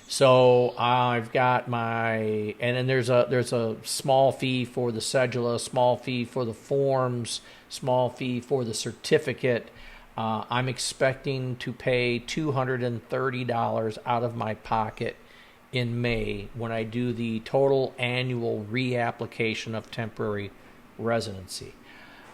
So I've got and then there's a small fee for the cedula, small fee for the forms, small fee for the certificate. I'm expecting to pay $230 out of my pocket in May when I do the total annual reapplication of temporary residency.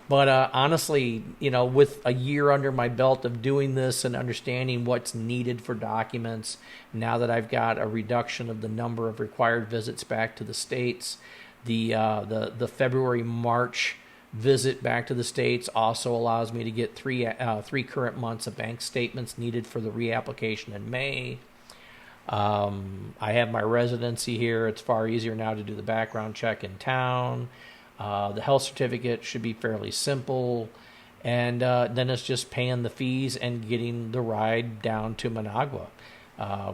But honestly, with a year under my belt of doing this and understanding what's needed for documents, now that I've got a reduction of the number of required visits back to the States, the February-March visit back to the States also allows me to get three current months of bank statements needed for the reapplication in May. I have my residency here. It's far easier now to do the background check in town. The health certificate should be fairly simple, and then it's just paying the fees and getting the ride down to Managua,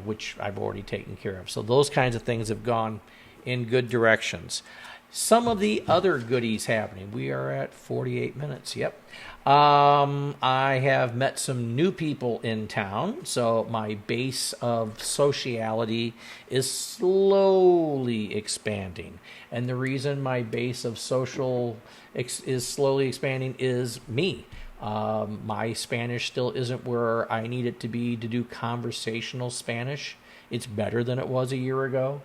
which I've already taken care of. So those kinds of things have gone in good directions. Some of the other goodies happening. We are at 48 minutes. Yep. I have met some new people in town, so my base of sociality is slowly expanding. And the reason my base of social is slowly expanding is me. My Spanish still isn't where I need it to be to do conversational Spanish. It's better than it was a year ago.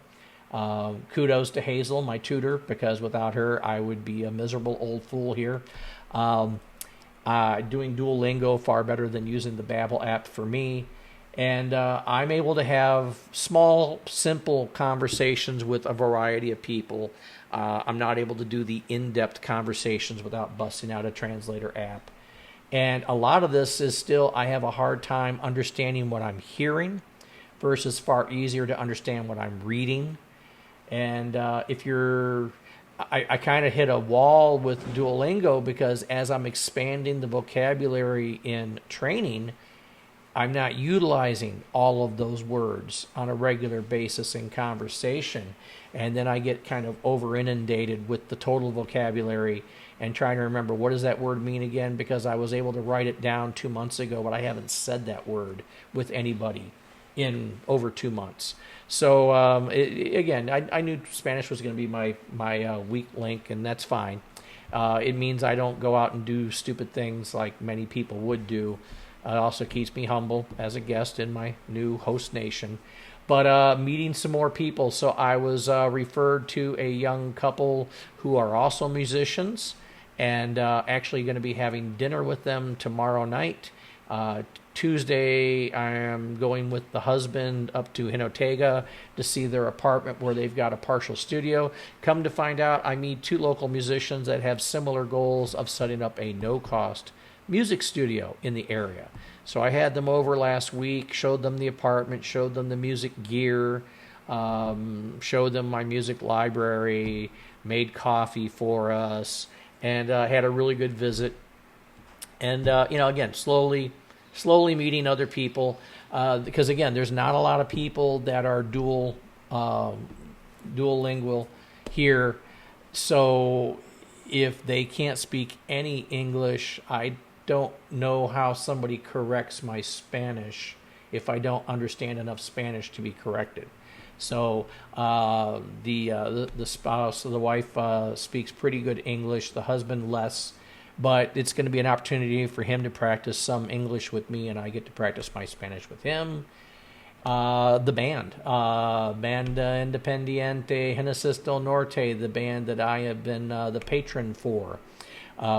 Kudos to Hazel, my tutor, because without her, I would be a miserable old fool here. Doing Duolingo far better than using the Babbel app for me. And I'm able to have small, simple conversations with a variety of people. I'm not able to do the in-depth conversations without busting out a translator app. And a lot of this is still, I have a hard time understanding what I'm hearing versus far easier to understand what I'm reading. And I kind of hit a wall with Duolingo because as I'm expanding the vocabulary in training, I'm not utilizing all of those words on a regular basis in conversation. And then I get kind of over inundated with the total vocabulary and trying to remember what does that word mean again, because I was able to write it down 2 months ago, but I haven't said that word with anybody in over 2 months. So again, I knew Spanish was going to be my weak link, and that's fine. It means I don't go out and do stupid things like many people would do. It also keeps me humble as a guest in my new host nation. But meeting some more people. So I was referred to a young couple who are also musicians, and actually going to be having dinner with them tomorrow night. Tuesday, I am going with the husband up to Hinotega to see their apartment where they've got a partial studio. Come to find out, I meet 2 local musicians that have similar goals of setting up a no-cost music studio in the area. So I had them over last week, showed them the apartment, showed them the music gear, showed them my music library, made coffee for us, and had a really good visit. And, again, slowly meeting other people, because, again, there's not a lot of people that are dual lingual here. So if they can't speak any English, I don't know how somebody corrects my Spanish if I don't understand enough Spanish to be corrected. So the spouse, the wife, speaks pretty good English, the husband less, but it's going to be an opportunity for him to practice some English with me, and I get to practice my Spanish with him. The band, Banda Independiente Genesis del Norte, the band that I have been the patron for.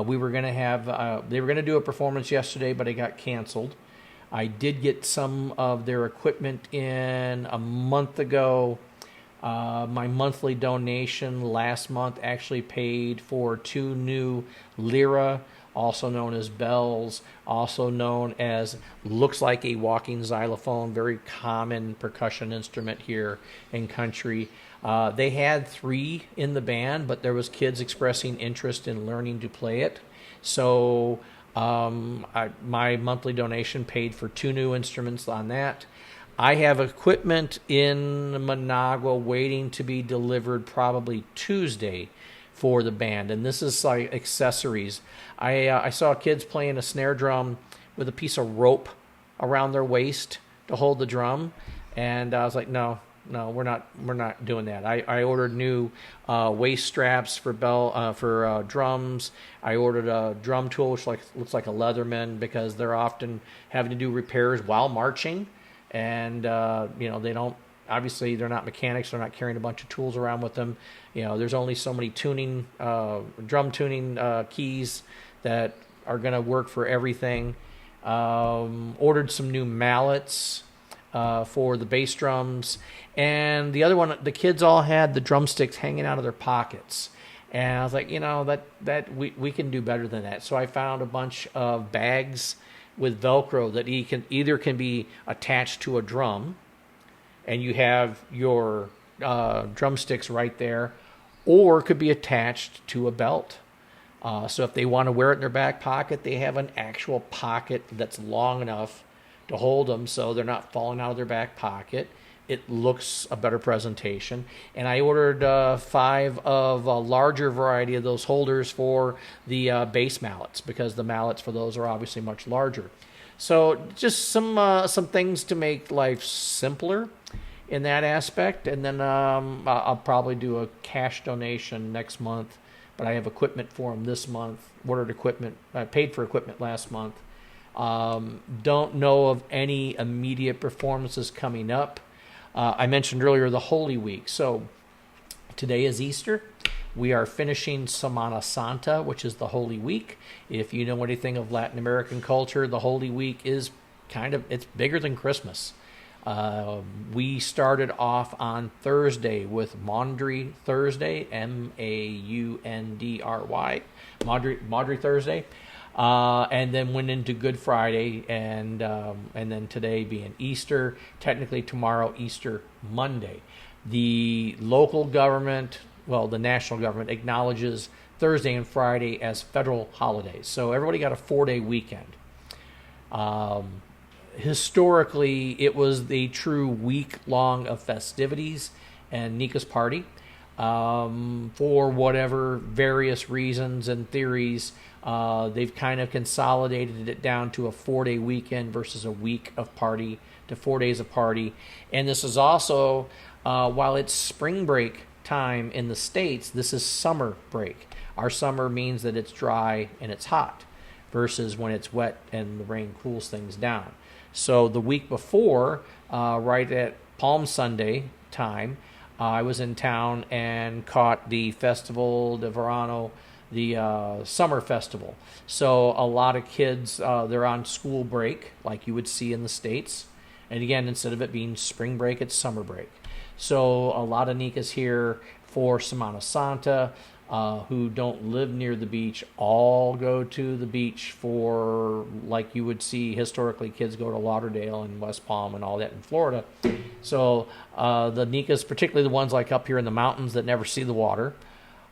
We were going to have, they were going to do a performance yesterday, but it got canceled. I did get some of their equipment in a month ago. My monthly donation last month actually paid for 2 new lira, also known as bells, also known as, looks like a walking xylophone, very common percussion instrument here in country. They had 3 in the band, but there was kids expressing interest in learning to play it. So my monthly donation paid for 2 new instruments on that. I have equipment in Managua waiting to be delivered probably Tuesday for the band, and this is like accessories. I saw kids playing a snare drum with a piece of rope around their waist to hold the drum, and I was like, no, we're not doing that. I ordered new waist straps for drums. I ordered a drum tool which looks like a Leatherman, because they're often having to do repairs while marching. And, they don't, obviously they're not mechanics. They're not carrying a bunch of tools around with them. There's only so many drum tuning keys that are going to work for everything. Ordered some new mallets for the bass drums. And the other one, the kids all had the drumsticks hanging out of their pockets. And I was like, that we can do better than that. So I found a bunch of bags with Velcro that can be attached to a drum, and you have your drumsticks right there, or could be attached to a belt. So if they want to wear it in their back pocket, they have an actual pocket that's long enough to hold them so they're not falling out of their back pocket. It looks a better presentation. And I ordered 5 of a larger variety of those holders for the bass mallets, because the mallets for those are obviously much larger. So just some things to make life simpler in that aspect. And then I'll probably do a cash donation next month. But I have equipment for them this month. Ordered equipment. I paid for equipment last month. Don't know of any immediate performances coming up. I mentioned earlier the Holy Week. So today is Easter. We are finishing Semana Santa, which is the Holy Week. If you know anything of Latin American culture, the Holy Week is it's bigger than Christmas. We started off on Thursday with Maundry Thursday, Maundry, Maundry Thursday. And then went into Good Friday, and then today being Easter. Technically tomorrow, Easter Monday. The local government, well, the national government acknowledges Thursday and Friday as federal holidays. So everybody got a 4-day weekend. Historically, it was the true week long of festivities and Nika's party. For whatever various reasons and theories, they've kind of consolidated it down to a 4-day weekend versus a week of party to 4 days of party. And this is also, while it's spring break time in the States, this is summer break. Our summer means that it's dry and it's hot versus when it's wet and the rain cools things down. So the week before, right at Palm Sunday time, I was in town and caught the Festival de Verano, the summer festival. So a lot of kids, they're on school break like you would see in the States. And again, instead of it being spring break, it's summer break. So a lot of Nikas here for Semana Santa, who don't live near the beach, all go to the beach for, like you would see historically, kids go to Lauderdale and West Palm and all that in Florida. So the Nikas, particularly the ones like up here in the mountains that never see the water,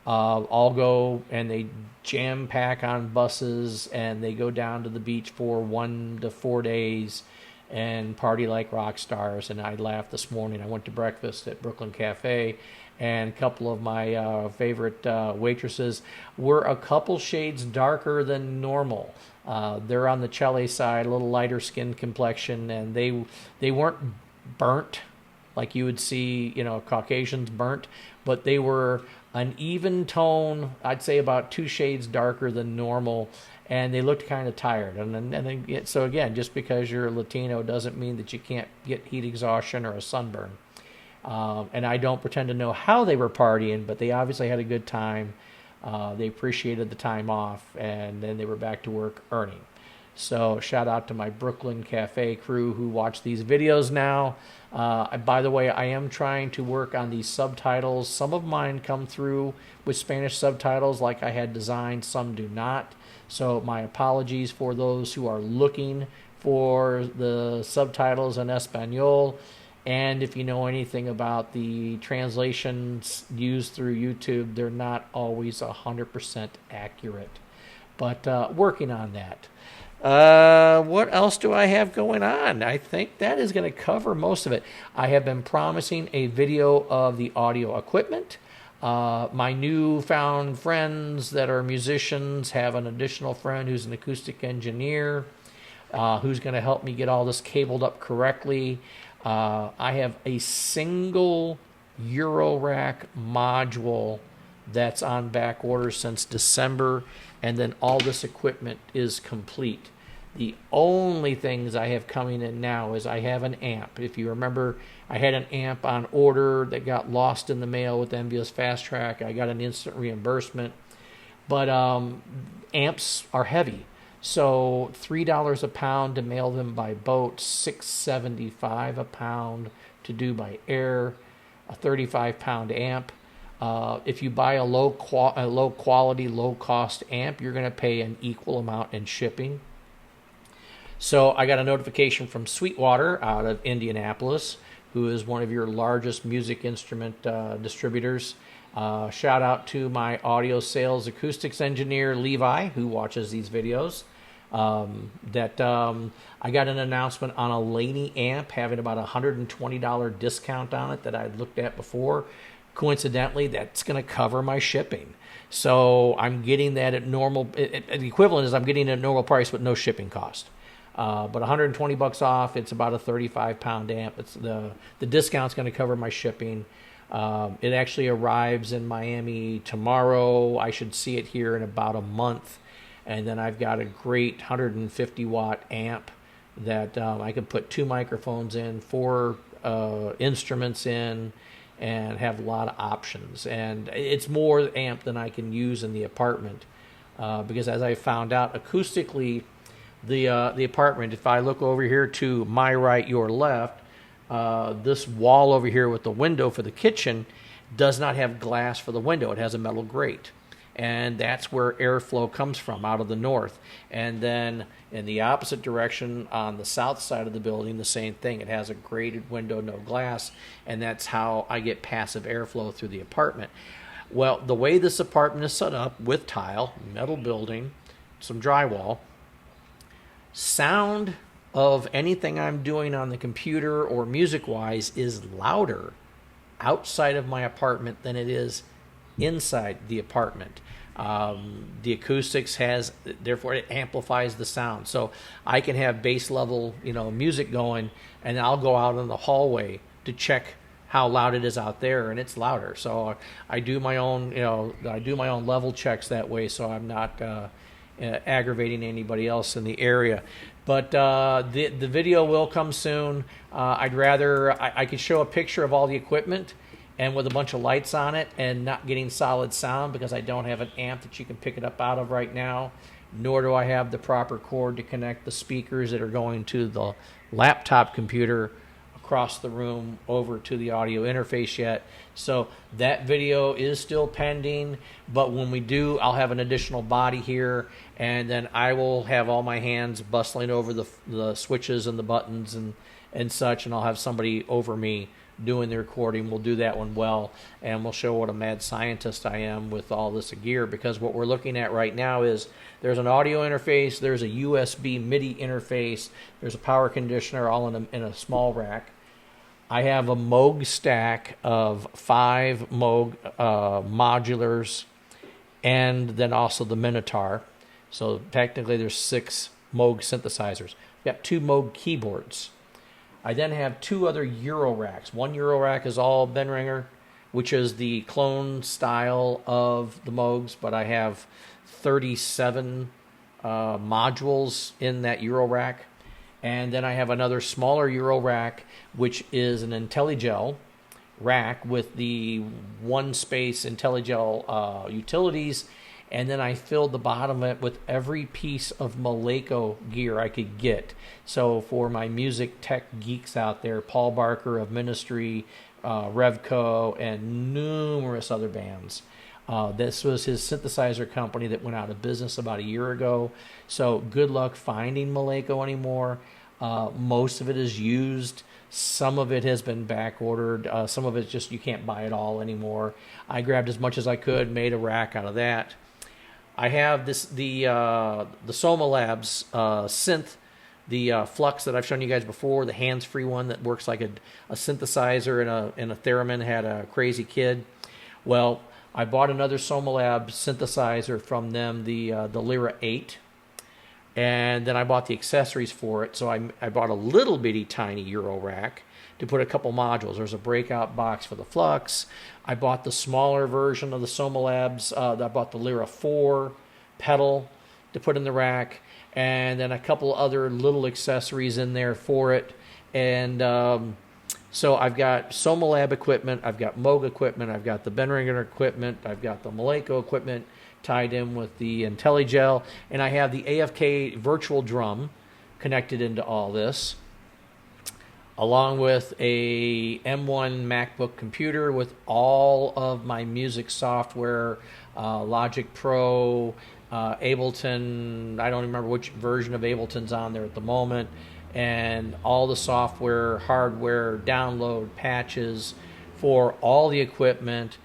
all go and they jam pack on buses and they go down to the beach for 1 to 4 days and party like rock stars. And I laughed this morning. I went to breakfast at Brooklyn Cafe, and a couple of my favorite waitresses were a couple shades darker than normal. They're on the Chile side, a little lighter skin complexion, and they weren't burnt like you would see, Caucasians burnt, but they were an even tone, I'd say about 2 shades darker than normal, and they looked kind of tired. So again, just because you're Latino doesn't mean that you can't get heat exhaustion or a sunburn. And I don't pretend to know how they were partying, but they obviously had a good time. They appreciated the time off, and then they were back to work earning. So shout out to my Brooklyn Cafe crew who watch these videos now. By the way, I am trying to work on these subtitles. Some of mine come through with Spanish subtitles like I had designed, some do not. So my apologies for those who are looking for the subtitles in Espanol. And if you know anything about the translations used through YouTube, they're not always 100% accurate. But working on that. What else do I have going on? I think that is going to cover most of it. I have been promising a video of the audio equipment. My newfound friends that are musicians have an additional friend who's an acoustic engineer who's going to help me get all this cabled up correctly. I have a single Eurorack module that's on back order since December, and then all this equipment is complete. The only things I have coming in now is I have an amp. If you remember, I had an amp on order that got lost in the mail with Envious Fast Track. I got an instant reimbursement. But amps are heavy. So $3 a pound to mail them by boat, $6.75 a pound to do by air, a 35-pound amp. If you buy a low quality, low cost amp, you're going to pay an equal amount in shipping. So I got a notification from Sweetwater out of Indianapolis, who is one of your largest music instrument distributors. Shout out to my audio sales acoustics engineer, Levi, who watches these videos. I got an announcement on a Laney amp having about a $120 discount on it that I'd looked at before. Coincidentally, that's going to cover my shipping. So I'm getting that at normal. The equivalent is I'm getting it at normal price with no shipping cost. But $120 off. It's about a 35-pound amp. It's the discount's going to cover my shipping. It actually arrives in Miami tomorrow. I should see it here in about a month. And then I've got a great 150-watt amp that I can put 2 microphones in, 4 instruments in, and have a lot of options. And it's more amp than I can use in the apartment because, as I found out, acoustically, the apartment, if I look over here to my right, your left, this wall over here with the window for the kitchen does not have glass for the window. It has a metal grate. and that's where airflow comes from, out of the north. And then in the opposite direction on the south side of the building, the same thing. It has a grated window, no glass, and that's how I get passive airflow through the apartment. Well, the way this apartment is set up, with tile, metal building, some drywall, sound of anything I'm doing on the computer or music-wise is louder outside of my apartment than it is inside the apartment. The acoustics therefore it amplifies the sound. So I can have bass level, music going, and I'll go out in the hallway to check how loud it is out there, and it's louder. So I do my own, level checks that way, so I'm not aggravating anybody else in the area. But the video will come soon. I could show a picture of all the equipment and with a bunch of lights on it and not getting solid sound because I don't have an amp that you can pick it up out of right now, nor do I have the proper cord to connect the speakers that are going to the laptop computer across the room over to the audio interface yet. So that video is still pending, but when we do, I'll have an additional body here, and then I will have all my hands bustling over the switches and the buttons and such, and I'll have somebody over me doing the recording. We'll do that one well, and we'll show what a mad scientist I am with all this gear, because what we're looking at right now is there's an audio interface, there's a USB MIDI interface, there's a power conditioner all in a small rack. I have a Moog stack of 5 Moog modulars, and then also the Minotaur. So technically there's 6 Moog synthesizers. I've got 2 Moog keyboards. I then have 2 other Euro racks. One Euro rack is all Benringer, which is the clone style of the Moogs, but I have 37 modules in that Euro rack. And then I have another smaller Euro rack, which is an IntelliGel rack with the one-space IntelliGel utilities. And then I filled the bottom of it with every piece of Malco gear I could get. So for my music tech geeks out there, Paul Barker of Ministry, Revco, and numerous other bands. This was his synthesizer company that went out of business about a year ago. So good luck finding Malco anymore. Most of it is used. Some of it has been back ordered. Some of it's just you can't buy it all anymore. I grabbed as much as I could, made a rack out of that. I have the Soma Labs synth, the Flux that I've shown you guys before, the hands-free one that works like a synthesizer and a theremin, had a crazy kid. Well, I bought another Soma Labs synthesizer from them, the Lyra 8, and then I bought the accessories for it. So I bought a little bitty tiny Euro rack to put a couple modules. There's a breakout box for the Flux. I bought the smaller version of the Soma Labs. I bought the Lyra 4 pedal to put in the rack, and then a couple other little accessories in there for it. And so I've got Soma Lab equipment, I've got Moog equipment, I've got the Benringer equipment, I've got the Malco equipment tied in with the IntelliGel, and I have the AFK virtual drum connected into all this, along with a M1 MacBook computer with all of my music software, Logic Pro, Ableton. I don't remember which version of Ableton's on there at the moment, and all the software, hardware, download, patches for all the equipment.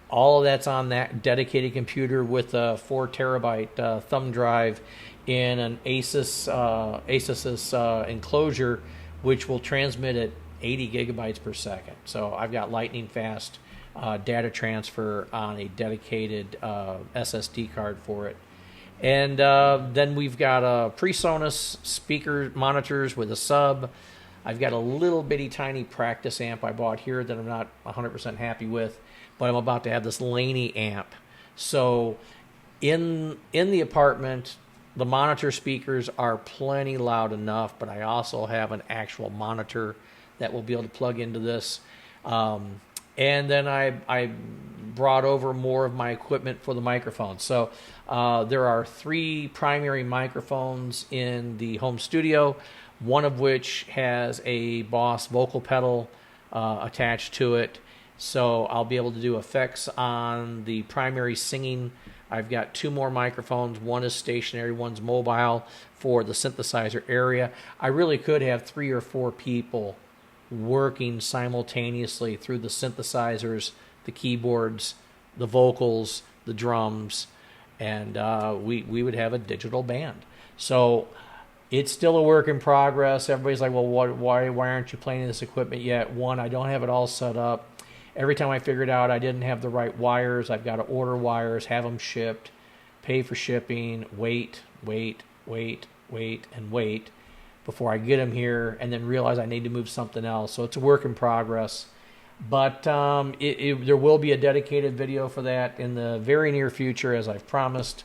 All of that's on that dedicated computer with a 4 terabyte thumb drive in an Asus enclosure, which will transmit at 80 gigabytes per second. So I've got lightning fast data transfer on a dedicated SSD card for it. And then we've got PreSonus speaker monitors with a sub. I've got a little bitty tiny practice amp I bought here that I'm not 100% happy with, but I'm about to have this Laney amp. So in the apartment, the monitor speakers are plenty loud enough, but I also have an actual monitor that will be able to plug into this. And then I brought over more of my equipment for the microphones. So there are 3 primary microphones in the home studio, one of which has a Boss vocal pedal attached to it. So I'll be able to do effects on the primary singing I've got 2 more microphones. One is stationary, one's mobile for the synthesizer area. I really could have 3 or 4 people working simultaneously through the synthesizers, the keyboards, the vocals, the drums, and we would have a digital band. So it's still a work in progress. Everybody's like, well, why aren't you playing this equipment yet? One, I don't have it all set up. Every time I figured out I didn't have the right wires, I've got to order wires, have them shipped, pay for shipping, wait before I get them here, and then realize I need to move something else. So it's a work in progress. But there will be a dedicated video for that in the very near future, as I've promised.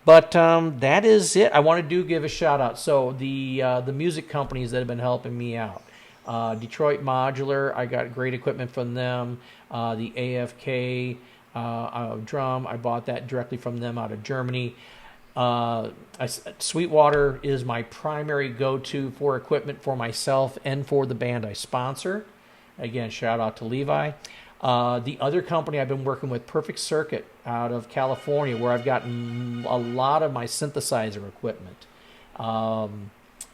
But that is it. I want to give a shout out. So the music companies that have been helping me out. Detroit Modular, I got great equipment from them. The AFK drum, I bought that directly from them out of Germany. Sweetwater is my primary go-to for equipment for myself and for the band I sponsor. Again, shout out to Levi. The other company I've been working with, Perfect Circuit, out of California, where I've gotten a lot of my synthesizer equipment.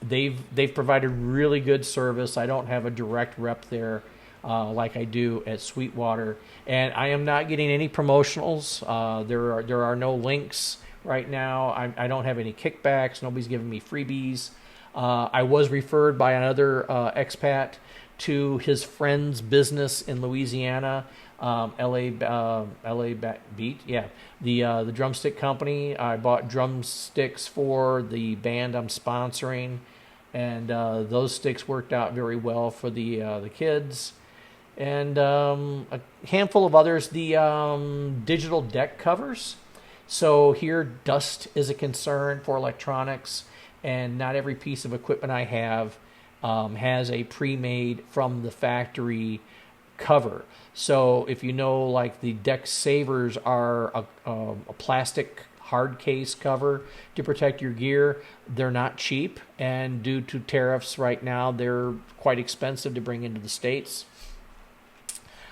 They've provided really good service. I don't have a direct rep there like I do at Sweetwater, and I am not getting any promotionals. There are no links right now. I don't have any kickbacks. Nobody's giving me freebies. I was referred by another expat to his friend's business in Louisiana, LA Beat, yeah, the drumstick company. I bought drumsticks for the band I'm sponsoring, and those sticks worked out very well for the kids, and a handful of others. The digital deck covers. So here, dust is a concern for electronics, and not every piece of equipment I have has a pre-made from the factory cover. So if you know, like the deck savers are a plastic hard case cover to protect your gear. They're not cheap, and due to tariffs right now, they're quite expensive to bring into the States.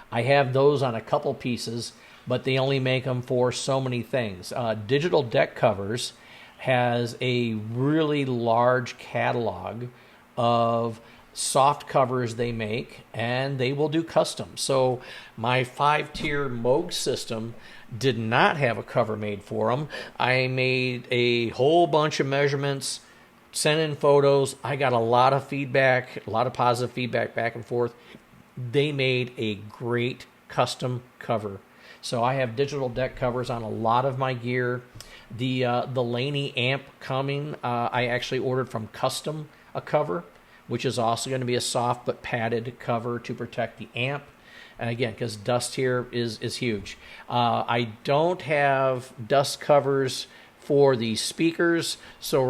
I have those on a couple pieces, but they only make them for so many things. Digital Deck Covers has a really large catalog of soft covers they make, and they will do custom. So my 5-tier Moog system did not have a cover made for them. I made a whole bunch of measurements, sent in photos. I got a lot of feedback, a lot of positive feedback back and forth. They made a great custom cover. So I have digital deck covers on a lot of my gear. The Laney amp coming, I actually ordered from Custom a cover, which is also going to be a soft but padded cover to protect the amp. And again, because dust here is huge. I don't have dust covers for the speakers, for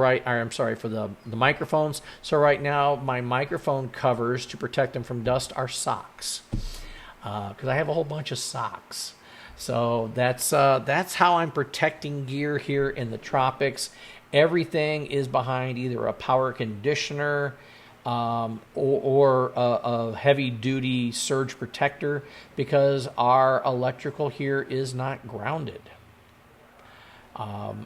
the microphones. So right now, my microphone covers to protect them from dust are socks, because I have a whole bunch of socks. So that's how I'm protecting gear here in the tropics. Everything is behind either a power conditioner or a heavy-duty surge protector, because our electrical here is not grounded.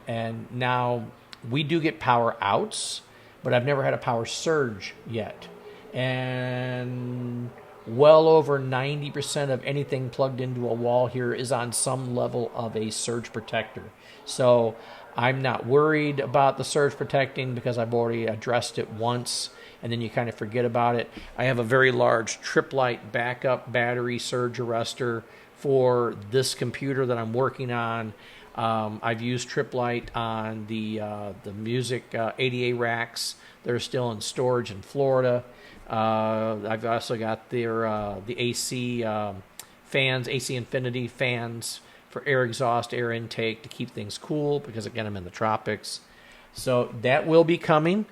And now we do get power outs, but I've never had a power surge yet. And well over 90% of anything plugged into a wall here is on some level of a surge protector. So I'm not worried about the surge protecting, because I've already addressed it once, and then you kind of forget about it. I have a very large Triplite backup battery surge arrestor for this computer that I'm working on. I've used Triplite on the music ADA racks that are still in storage in Florida. I've also got the AC fans, AC Infinity fans for air exhaust, air intake to keep things cool, because again, I'm in the tropics. So that will be coming.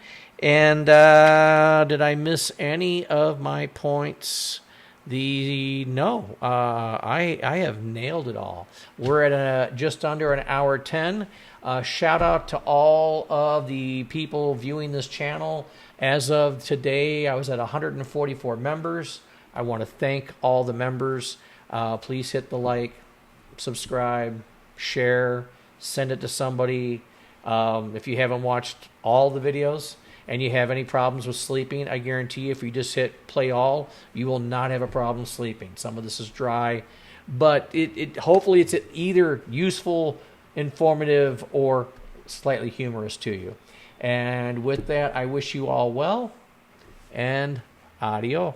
And did I miss any of my points? No, I have nailed it all. We're at just under an hour 10. Shout out to all of the people viewing this channel. As of today, I was at 144 members. I want to thank all the members. Please hit the like, subscribe, share, send it to somebody. If you haven't watched all the videos and you have any problems with sleeping, I guarantee you if you just hit play all, you will not have a problem sleeping. Some of this is dry, but it hopefully it's either useful, informative, or slightly humorous to you. And with that, I wish you all well, and adios.